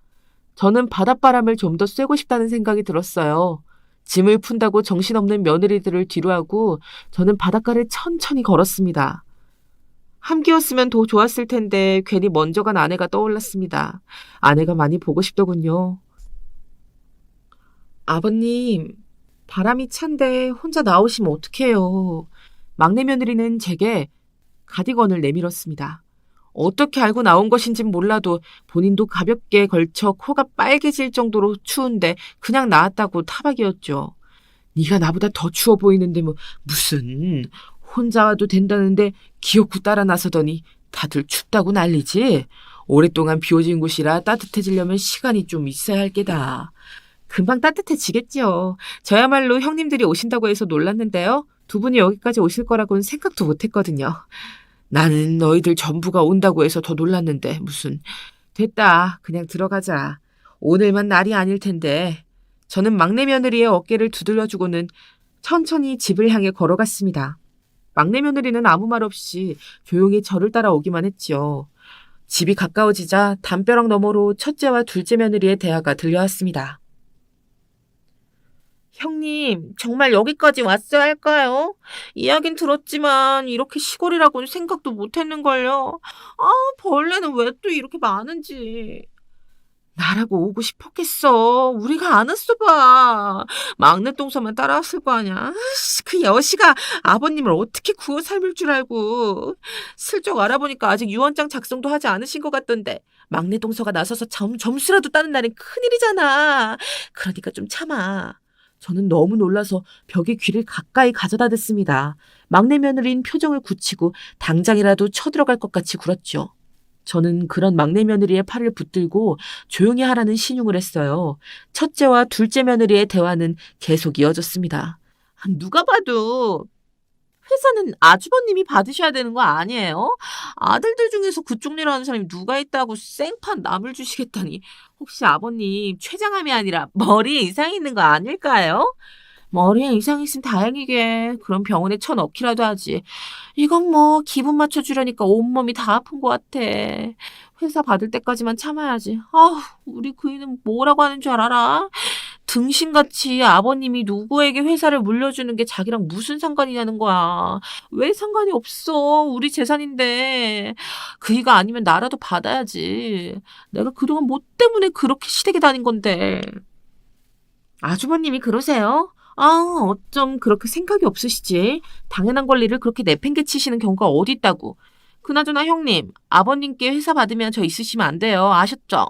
D: 저는 바닷바람을 좀 더 쐬고 싶다는 생각이 들었어요. 짐을 푼다고 정신없는 며느리들을 뒤로하고 저는 바닷가를 천천히 걸었습니다. 함기였으면 더 좋았을 텐데 괜히 먼저 간 아내가 떠올랐습니다. 아내가 많이 보고 싶더군요. 아버님, 바람이 찬데 혼자 나오시면 어떡해요. 막내 며느리는 제게 가디건을 내밀었습니다. 어떻게 알고 나온 것인진 몰라도 본인도 가볍게 걸쳐 코가 빨개질 정도로 추운데 그냥 나왔다고 타박이었죠. 네가 나보다 더 추워 보이는데 무슨 혼자 와도 된다는데 기어코 따라 나서더니 다들 춥다고 난리지. 오랫동안 비워진 곳이라 따뜻해지려면 시간이 좀 있어야 할 게다. 금방 따뜻해지겠죠. 저야말로 형님들이 오신다고 해서 놀랐는데요. 두 분이 여기까지 오실 거라고는 생각도 못했거든요. 나는 너희들 전부가 온다고 해서 더 놀랐는데 무슨. 됐다. 그냥 들어가자. 오늘만 날이 아닐 텐데. 저는 막내 며느리의 어깨를 두들려주고는 천천히 집을 향해 걸어갔습니다. 막내 며느리는 아무 말 없이 조용히 저를 따라오기만 했지요. 집이 가까워지자 담벼락 너머로 첫째와 둘째 며느리의 대화가 들려왔습니다. 형님, 정말 여기까지 왔어야 할까요? 이야긴 들었지만 이렇게 시골이라고는 생각도 못했는걸요. 아, 벌레는 왜 또 이렇게 많은지. 나라고 오고 싶었겠어. 우리가 안 왔어 봐. 막내 동서만 따라왔을 거 아니야. 그 여시가 아버님을 어떻게 구워 삶을 줄 알고. 슬쩍 알아보니까 아직 유언장 작성도 하지 않으신 것 같던데. 막내 동서가 나서서 점수라도 따는 날은 큰일이잖아. 그러니까 좀 참아. 저는 너무 놀라서 벽에 귀를 가까이 가져다 댔습니다. 막내 며느리는 표정을 굳히고 당장이라도 쳐들어갈 것 같이 굴었죠. 저는 그런 막내 며느리의 팔을 붙들고 조용히 하라는 신용을 했어요. 첫째와 둘째 며느리의 대화는 계속 이어졌습니다. 누가 봐도 회사는 아주버님이 받으셔야 되는 거 아니에요? 아들들 중에서 그쪽 일 하는 사람이 누가 있다고 생판 남을 주시겠다니. 혹시 아버님 췌장암이 아니라 머리에 이상이 있는 거 아닐까요? 머리에 이상이 있으면 다행이게. 그럼 병원에 쳐넣기라도 하지. 이건 뭐 기분 맞춰주려니까 온몸이 다 아픈 것 같아. 회사 받을 때까지만 참아야지. 우리 그이는 뭐라고 하는 줄 알아?
E: 등신같이 아버님이 누구에게 회사를 물려주는 게 자기랑 무슨 상관이냐는 거야. 왜 상관이 없어? 우리 재산인데. 그이가 아니면 나라도 받아야지. 내가 그동안 뭐 때문에 그렇게 시댁에 다닌 건데. 아주버님이 그러세요? 어쩜 그렇게 생각이 없으시지? 당연한 권리를 그렇게 내팽개치시는 경우가 어디 있다고. 그나저나 형님, 아버님께 회사 받으면 저 있으시면 안 돼요. 아셨죠?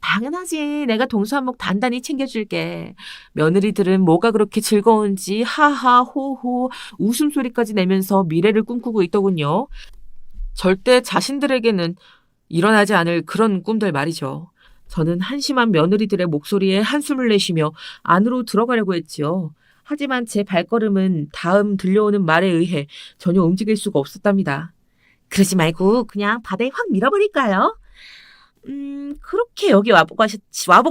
E: 당연하지. 내가 동서한목 단단히 챙겨줄게. 며느리들은 뭐가 그렇게 즐거운지 하하 호호 웃음소리까지 내면서 미래를 꿈꾸고 있더군요. 절대 자신들에게는 일어나지 않을 그런 꿈들 말이죠. 저는 한심한 며느리들의 목소리에 한숨을 내쉬며 안으로 들어가려고 했지요. 하지만 제 발걸음은 다음 들려오는 말에 의해 전혀 움직일 수가 없었답니다. 그러지 말고 그냥 바다에 확 밀어버릴까요? 그렇게 여기 와보고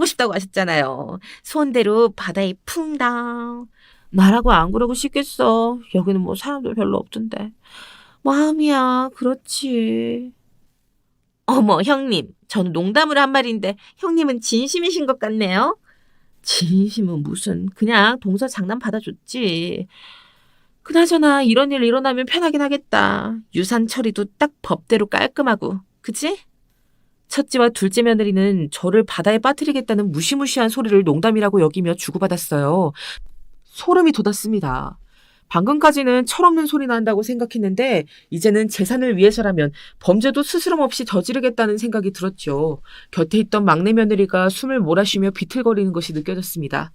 E: 싶다고 하셨잖아요. 소원대로 바다에 풍당. 나라고 안 그러고 싶겠어. 여기는 뭐 사람도 별로 없던데. 마음이야, 그렇지. 어머, 형님. 저는 농담으로 한 말인데 형님은 진심이신 것 같네요. 진심은 무슨. 그냥 동서 장난 받아줬지. 그나저나 이런 일 일어나면 편하긴 하겠다. 유산 처리도 딱 법대로 깔끔하고. 그치? 첫째와 둘째 며느리는 저를 바다에 빠뜨리겠다는 무시무시한 소리를 농담이라고 여기며 주고받았어요. 소름이 돋았습니다. 방금까지는 철없는 소리 난다고 생각했는데 이제는 재산을 위해서라면 범죄도 스스럼 없이 저지르겠다는 생각이 들었죠. 곁에 있던 막내 며느리가 숨을 몰아쉬며 비틀거리는 것이 느껴졌습니다.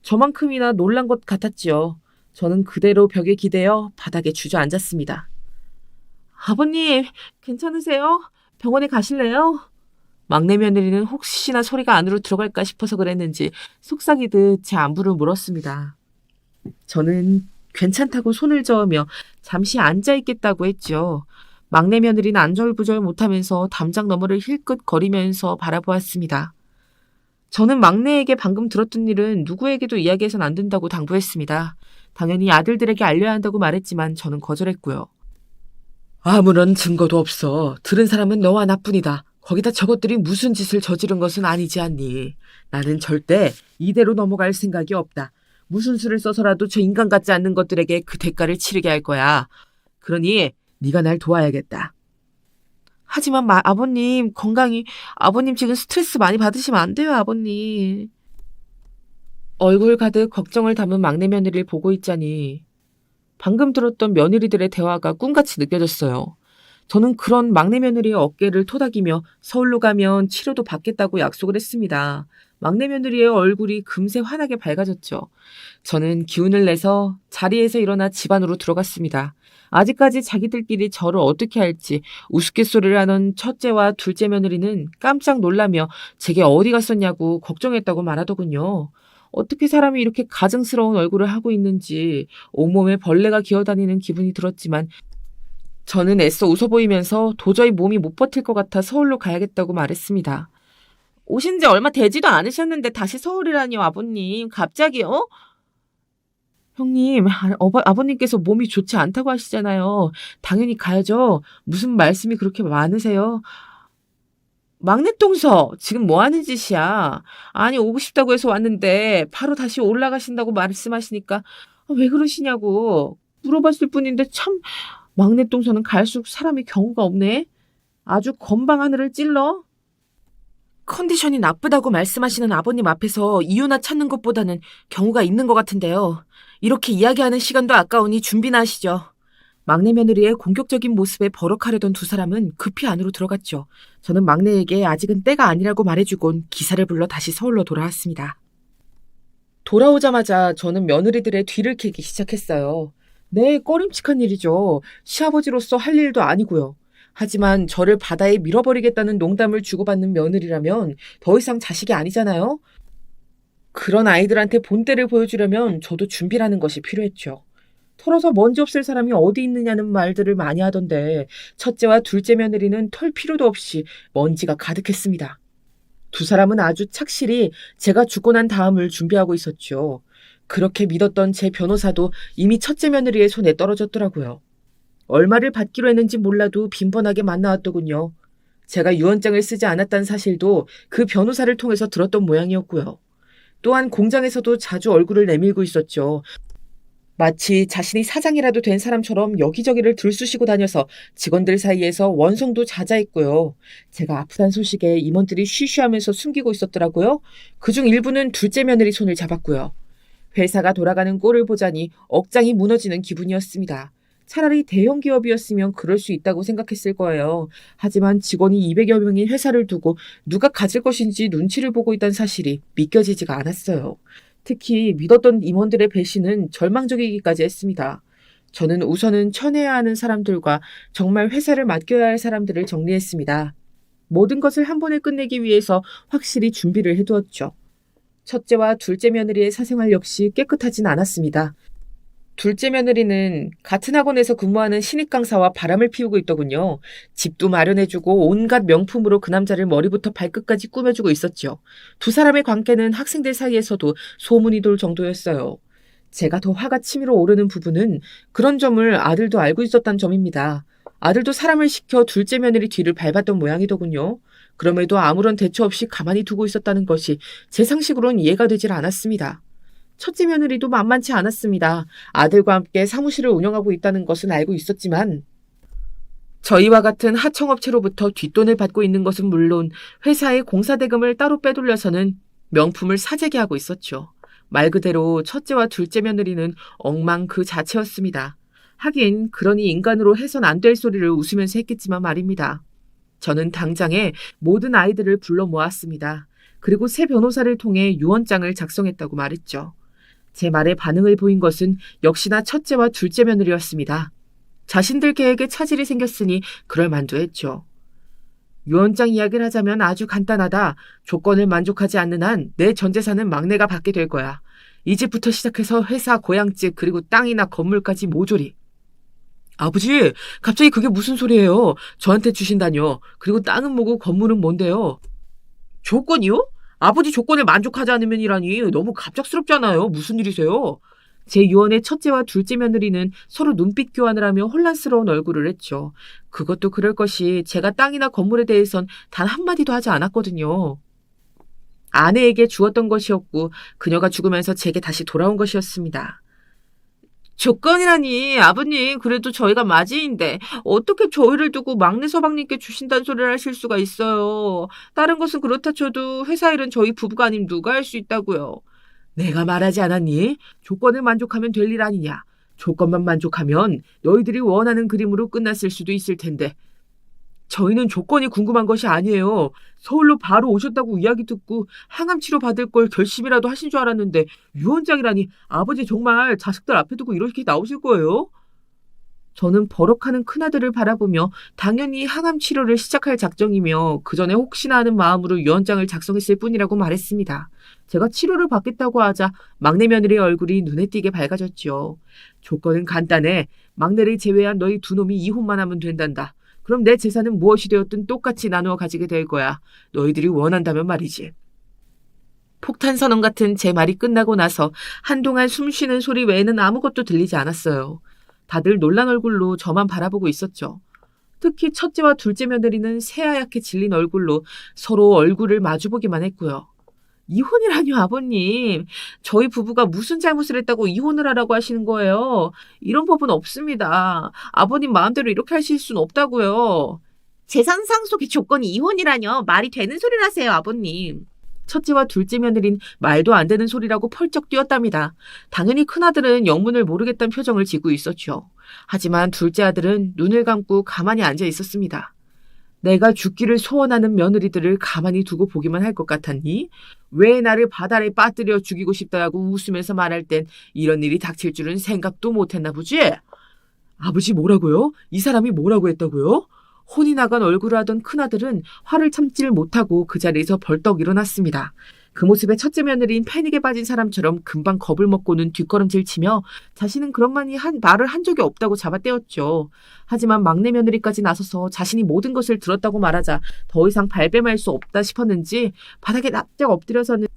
E: 저만큼이나 놀란 것 같았지요. 저는 그대로 벽에 기대어 바닥에 주저앉았습니다. 아버님, 괜찮으세요? 병원에 가실래요? 막내 며느리는 혹시나 소리가 안으로 들어갈까 싶어서 그랬는지 속삭이듯 제 안부를 물었습니다. 저는 괜찮다고 손을 저으며 잠시 앉아있겠다고 했죠. 막내 며느리는 안절부절 못하면서 담장 너머를 힐끗거리면서 바라보았습니다. 저는 막내에게 방금 들었던 일은 누구에게도 이야기해서는 안 된다고 당부했습니다. 당연히 아들들에게 알려야 한다고 말했지만 저는 거절했고요. 아무런 증거도 없어. 들은 사람은 너와 나뿐이다. 거기다 저것들이 무슨 짓을 저지른 것은 아니지 않니? 나는 절대 이대로 넘어갈 생각이 없다. 무슨 수를 써서라도 저 인간 같지 않는 것들에게 그 대가를 치르게 할 거야. 그러니 네가 날 도와야겠다. 하지만 아버님 건강이 아버님 지금 스트레스 많이 받으시면 안 돼요, 아버님. 얼굴 가득 걱정을 담은 막내 며느리를 보고 있자니 방금 들었던 며느리들의 대화가 꿈같이 느껴졌어요. 저는 그런 막내 며느리의 어깨를 토닥이며 서울로 가면 치료도 받겠다고 약속을 했습니다. 막내 며느리의 얼굴이 금세 환하게 밝아졌죠. 저는 기운을 내서 자리에서 일어나 집 안으로 들어갔습니다. 아직까지 자기들끼리 저를 어떻게 할지 우스갯소리를 하는 첫째와 둘째 며느리는 깜짝 놀라며 제게 어디 갔었냐고 걱정했다고 말하더군요. 어떻게 사람이 이렇게 가증스러운 얼굴을 하고 있는지 온몸에 벌레가 기어다니는 기분이 들었지만 저는 애써 웃어 보이면서 도저히 몸이 못 버틸 것 같아 서울로 가야겠다고 말했습니다. 오신 지 얼마 되지도 않으셨는데 다시 서울이라니요, 아버님. 갑자기요? 형님, 아버님께서 몸이 좋지 않다고 하시잖아요. 당연히 가야죠. 무슨 말씀이 그렇게 많으세요? 막내 동서, 지금 뭐 하는 짓이야? 아니, 오고 싶다고 해서 왔는데 바로 다시 올라가신다고 말씀하시니까 왜 그러시냐고 물어봤을 뿐인데 참 막내 동서는 갈수록 사람이 경우가 없네. 아주 건방 하늘을 찔러. 컨디션이 나쁘다고 말씀하시는 아버님 앞에서 이유나 찾는 것보다는 경우가 있는 것 같은데요. 이렇게 이야기하는 시간도 아까우니 준비나 하시죠. 막내 며느리의 공격적인 모습에 버럭하려던 두 사람은 급히 안으로 들어갔죠. 저는 막내에게 아직은 때가 아니라고 말해주곤 기사를 불러 다시 서울로 돌아왔습니다. 돌아오자마자 저는 며느리들의 뒤를 캐기 시작했어요. 네, 꺼림칙한 일이죠. 시아버지로서 할 일도 아니고요. 하지만 저를 바다에 밀어버리겠다는 농담을 주고받는 며느리라면 더 이상 자식이 아니잖아요. 그런 아이들한테 본때를 보여주려면 저도 준비라는 것이 필요했죠. 털어서 먼지 없을 사람이 어디 있느냐는 말들을 많이 하던데 첫째와 둘째 며느리는 털 필요도 없이 먼지가 가득했습니다. 두 사람은 아주 착실히 제가 죽고 난 다음을 준비하고 있었죠. 그렇게 믿었던 제 변호사도 이미 첫째 며느리의 손에 떨어졌더라고요. 얼마를 받기로 했는지 몰라도 빈번하게 만나왔더군요. 제가 유언장을 쓰지 않았다는 사실도 그 변호사를 통해서 들었던 모양이었고요.
D: 또한 공장에서도 자주 얼굴을 내밀고 있었죠. 마치 자신이 사장이라도 된 사람처럼 여기저기를 들쑤시고 다녀서 직원들 사이에서 원성도 잦아있고요. 제가 아프다는 소식에 임원들이 쉬쉬하면서 숨기고 있었더라고요. 그중 일부는 둘째 며느리 손을 잡았고요. 회사가 돌아가는 꼴을 보자니 억장이 무너지는 기분이었습니다. 차라리 대형 기업이었으면 그럴 수 있다고 생각했을 거예요. 하지만 직원이 200여 명인 회사를 두고 누가 가질 것인지 눈치를 보고 있다는 사실이 믿겨지지가 않았어요. 특히 믿었던 임원들의 배신은 절망적이기까지 했습니다. 저는 우선은 쳐내야 하는 사람들과 정말 회사를 맡겨야 할 사람들을 정리했습니다. 모든 것을 한 번에 끝내기 위해서 확실히 준비를 해두었죠. 첫째와 둘째 며느리의 사생활 역시 깨끗하진 않았습니다. 둘째 며느리는 같은 학원에서 근무하는 신입 강사와 바람을 피우고 있더군요. 집도 마련해주고 온갖 명품으로 그 남자를 머리부터 발끝까지 꾸며주고 있었죠. 두 사람의 관계는 학생들 사이에서도 소문이 돌 정도였어요. 제가 더 화가 치밀어 오르는 부분은 그런 점을 아들도 알고 있었다는 점입니다. 아들도 사람을 시켜 둘째 며느리 뒤를 밟았던 모양이더군요. 그럼에도 아무런 대처 없이 가만히 두고 있었다는 것이 제 상식으론 이해가 되질 않았습니다. 첫째 며느리도 만만치 않았습니다. 아들과 함께 사무실을 운영하고 있다는 것은 알고 있었지만 저희와 같은 하청업체로부터 뒷돈을 받고 있는 것은 물론 회사의 공사대금을 따로 빼돌려서는 명품을 사재기 하고 있었죠. 말 그대로 첫째와 둘째 며느리는 엉망 그 자체였습니다. 하긴 그러니 인간으로 해선 안 될 소리를 웃으면서 했겠지만 말입니다. 저는 당장에 모든 아이들을 불러 모았습니다. 그리고 새 변호사를 통해 유언장을 작성했다고 말했죠. 제 말에 반응을 보인 것은 역시나 첫째와 둘째 며느리였습니다. 자신들 계획에 차질이 생겼으니 그럴 만도 했죠. 유언장 이야기를 하자면 아주 간단하다. 조건을 만족하지 않는 한 내 전 재산은 막내가 받게 될 거야. 이 집부터 시작해서 회사, 고향집, 그리고 땅이나 건물까지 모조리. 아버지, 갑자기 그게 무슨 소리예요? 저한테 주신다뇨. 그리고 땅은 뭐고 건물은 뭔데요? 조건이요? 아버지 조건에 만족하지 않으면이라니 너무 갑작스럽잖아요. 무슨 일이세요? 제 유언의 첫째와 둘째 며느리는 서로 눈빛 교환을 하며 혼란스러운 얼굴을 했죠. 그것도 그럴 것이 제가 땅이나 건물에 대해선 단 한마디도 하지 않았거든요. 아내에게 주었던 것이었고 그녀가 죽으면서 제게 다시 돌아온 것이었습니다. 조건이라니 아버님 그래도 저희가 마지인데 어떻게 저희를 두고 막내 서방님께 주신다는 소리를 하실 수가 있어요. 다른 것은 그렇다 쳐도 회사 일은 저희 부부가 아님 누가 할 수 있다고요. 내가 말하지 않았니? 조건을 만족하면 될 일 아니냐. 조건만 만족하면 너희들이 원하는 그림으로 끝났을 수도 있을 텐데. 저희는 조건이 궁금한 것이 아니에요. 서울로 바로 오셨다고 이야기 듣고 항암 치료 받을 걸 결심이라도 하신 줄 알았는데 유언장이라니 아버지 정말 자식들 앞에 두고 이렇게 나오실 거예요? 저는 버럭하는 큰아들을 바라보며 당연히 항암 치료를 시작할 작정이며 그 전에 혹시나 하는 마음으로 유언장을 작성했을 뿐이라고 말했습니다. 제가 치료를 받겠다고 하자 막내 며느리의 얼굴이 눈에 띄게 밝아졌죠. 조건은 간단해. 막내를 제외한 너희 두 놈이 이혼만 하면 된단다. 그럼 내 재산은 무엇이 되었든 똑같이 나누어 가지게 될 거야. 너희들이 원한다면 말이지. 폭탄 선언 같은 제 말이 끝나고 나서 한동안 숨 쉬는 소리 외에는 아무것도 들리지 않았어요. 다들 놀란 얼굴로 저만 바라보고 있었죠. 특히 첫째와 둘째 며느리는 새하얗게 질린 얼굴로 서로 얼굴을 마주보기만 했고요. 이혼이라뇨 아버님. 저희 부부가 무슨 잘못을 했다고 이혼을 하라고 하시는 거예요. 이런 법은 없습니다. 아버님 마음대로 이렇게 하실 수는 없다고요.
E: 재산 상속의 조건이 이혼이라뇨. 말이 되는 소리를 하세요, 아버님.
D: 첫째와 둘째 며느린 말도 안 되는 소리라고 펄쩍 뛰었답니다. 당연히 큰아들은 영문을 모르겠다는 표정을 지고 있었죠. 하지만 둘째 아들은 눈을 감고 가만히 앉아 있었습니다. 내가 죽기를 소원하는 며느리들을 가만히 두고 보기만 할 것 같았니? 왜 나를 바다에 빠뜨려 죽이고 싶다고 웃으면서 말할 땐 이런 일이 닥칠 줄은 생각도 못했나 보지? 아버지 뭐라고요? 이 사람이 뭐라고 했다고요? 혼이 나간 얼굴을 하던 큰아들은 화를 참지를 못하고 그 자리에서 벌떡 일어났습니다. 그 모습에 첫째 며느리인 패닉에 빠진 사람처럼 금방 겁을 먹고는 뒷걸음질 치며 자신은 그런 말을 한 적이 없다고 잡아떼었죠. 하지만 막내 며느리까지 나서서 자신이 모든 것을 들었다고 말하자 더 이상 발뺌할 수 없다 싶었는지 바닥에 납작 엎드려서는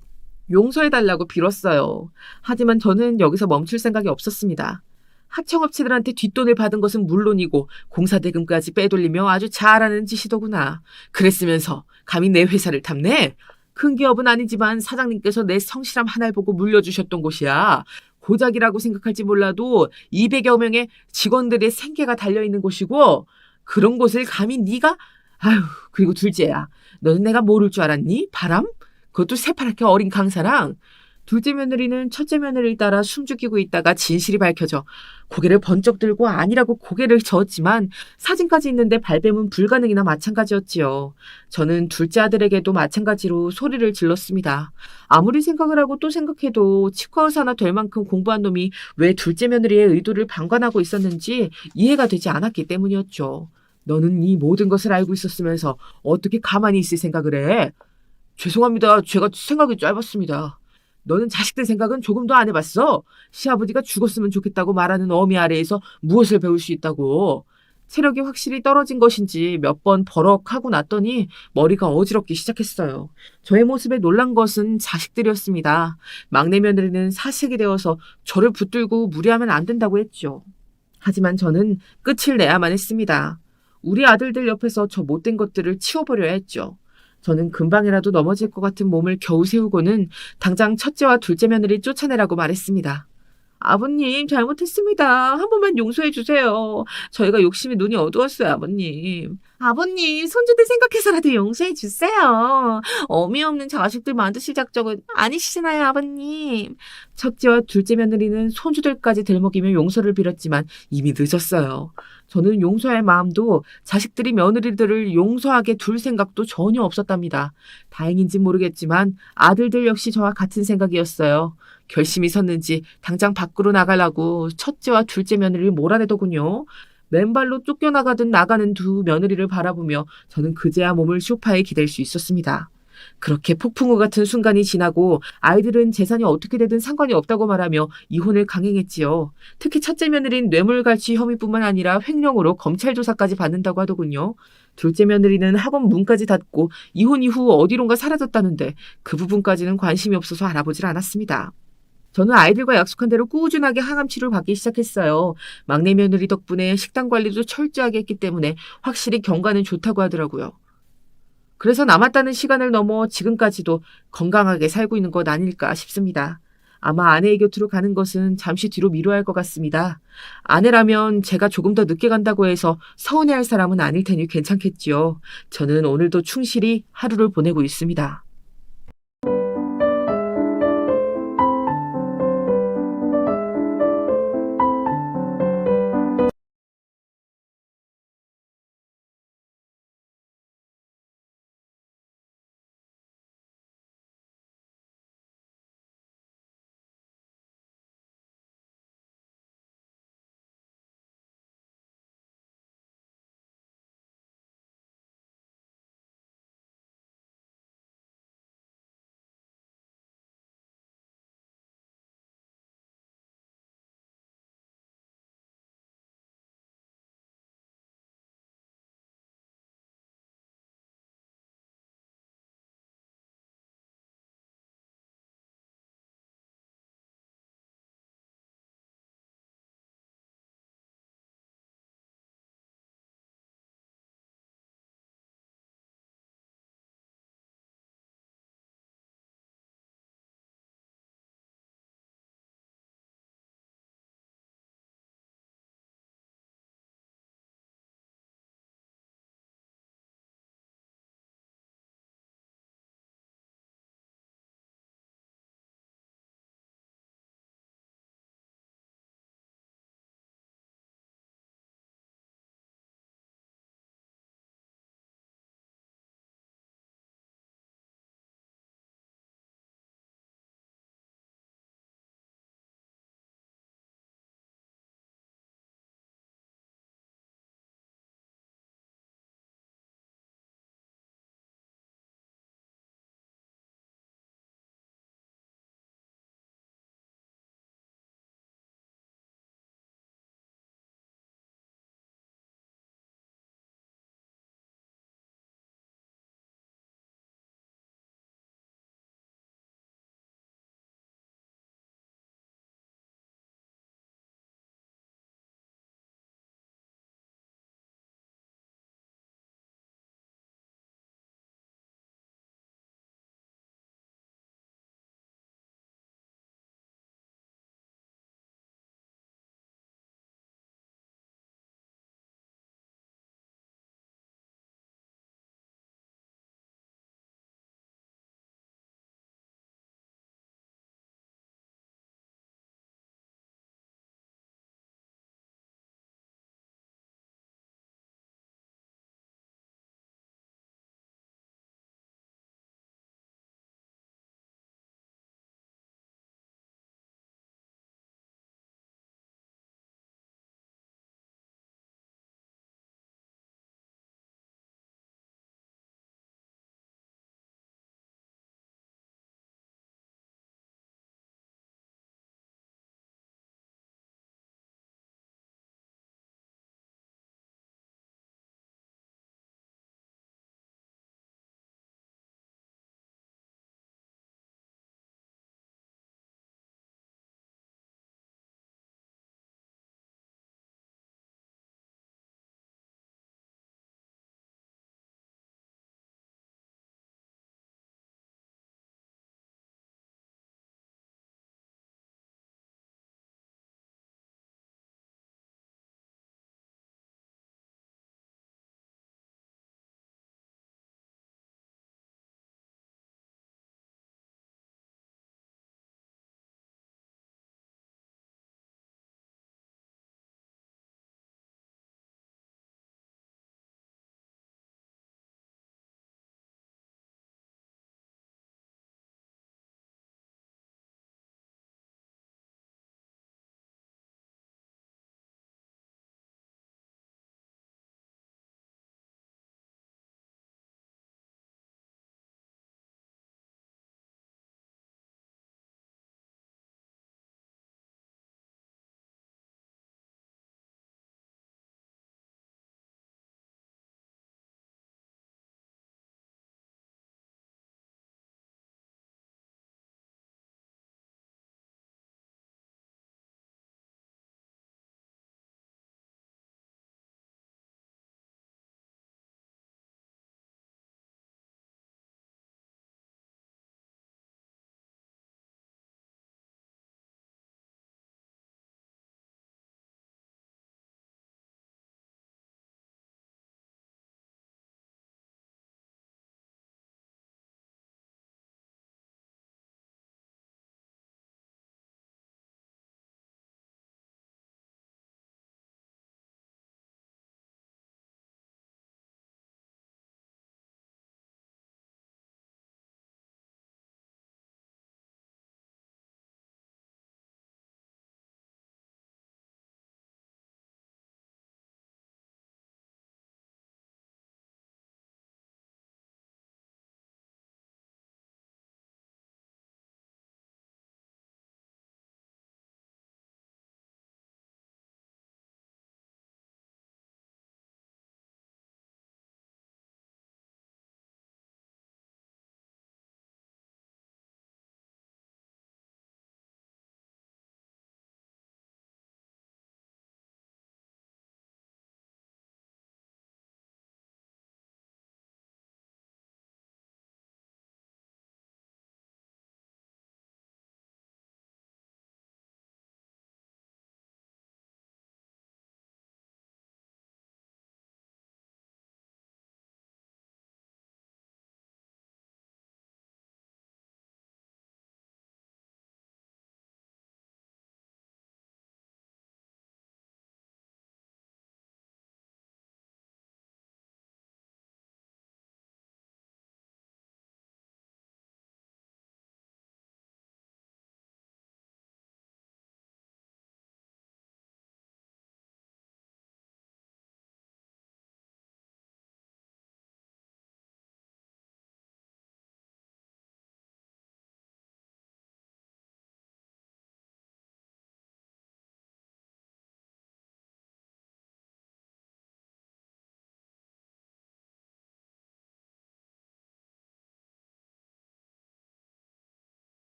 D: 용서해달라고 빌었어요. 하지만 저는 여기서 멈출 생각이 없었습니다. 하청업체들한테 뒷돈을 받은 것은 물론이고 공사대금까지 빼돌리며 아주 잘하는 짓이더구나. 그랬으면서 감히 내 회사를 탐내? 큰 기업은 아니지만 사장님께서 내 성실함 하나를 보고 물려주셨던 곳이야. 고작이라고 생각할지 몰라도 200여 명의 직원들의 생계가 달려있는 곳이고 그런 곳을 감히 네가 아휴 그리고 둘째야. 너는 내가 모를 줄 알았니? 바람? 그것도 새파랗게 어린 강사랑. 둘째 며느리는 첫째 며느리를 따라 숨죽이고 있다가 진실이 밝혀져 고개를 번쩍 들고 아니라고 고개를 저었지만 사진까지 있는데 발뺌은 불가능이나 마찬가지였지요. 저는 둘째 아들에게도 마찬가지로 소리를 질렀습니다. 아무리 생각을 하고 또 생각해도 치과 의사나 될 만큼 공부한 놈이 왜 둘째 며느리의 의도를 방관하고 있었는지 이해가 되지 않았기 때문이었죠. 너는 이 모든 것을 알고 있었으면서 어떻게 가만히 있을 생각을 해? 죄송합니다. 제가 생각이 짧았습니다. 너는 자식들 생각은 조금도 안 해봤어? 시아버지가 죽었으면 좋겠다고 말하는 어미 아래에서 무엇을 배울 수 있다고. 체력이 확실히 떨어진 것인지 몇 번 버럭하고 났더니 머리가 어지럽기 시작했어요. 저의 모습에 놀란 것은 자식들이었습니다. 막내 며느리는 사색이 되어서 저를 붙들고 무리하면 안 된다고 했죠. 하지만 저는 끝을 내야만 했습니다. 우리 아들들 옆에서 저 못된 것들을 치워버려야 했죠. 저는 금방이라도 넘어질 것 같은 몸을 겨우 세우고는 당장 첫째와 둘째 며느리 쫓아내라고 말했습니다. 아버님, 잘못했습니다. 한 번만 용서해 주세요. 저희가 욕심에 눈이 어두웠어요, 아버님.
E: 아버님, 손주들 생각해서라도 용서해 주세요. 어미 없는 자식들 만드실 작정은 아니시잖아요, 아버님.
D: 첫째와 둘째 며느리는 손주들까지 들먹이며 용서를 빌었지만 이미 늦었어요. 저는 용서할 마음도 자식들이 며느리들을 용서하게 둘 생각도 전혀 없었답니다. 다행인지 모르겠지만 아들들 역시 저와 같은 생각이었어요. 결심이 섰는지 당장 밖으로 나가려고 첫째와 둘째 며느리를 몰아내더군요. 맨발로 쫓겨나가듯 나가는 두 며느리를 바라보며 저는 그제야 몸을 소파에 기댈 수 있었습니다. 그렇게 폭풍우 같은 순간이 지나고 아이들은 재산이 어떻게 되든 상관이 없다고 말하며 이혼을 강행했지요. 특히 첫째 며느리는 뇌물갈취 혐의뿐만 아니라 횡령으로 검찰 조사까지 받는다고 하더군요. 둘째 며느리는 학원 문까지 닫고 이혼 이후 어디론가 사라졌다는데 그 부분까지는 관심이 없어서 알아보질 않았습니다. 저는 아이들과 약속한 대로 꾸준하게 항암 치료를 받기 시작했어요. 막내 며느리 덕분에 식단 관리도 철저하게 했기 때문에 확실히 경과는 좋다고 하더라고요. 그래서 남았다는 시간을 넘어 지금까지도 건강하게 살고 있는 것 아닐까 싶습니다. 아마 아내의 곁으로 가는 것은 잠시 뒤로 미뤄야 할 것 같습니다. 아내라면 제가 조금 더 늦게 간다고 해서 서운해할 사람은 아닐 테니 괜찮겠지요. 저는 오늘도 충실히 하루를 보내고 있습니다.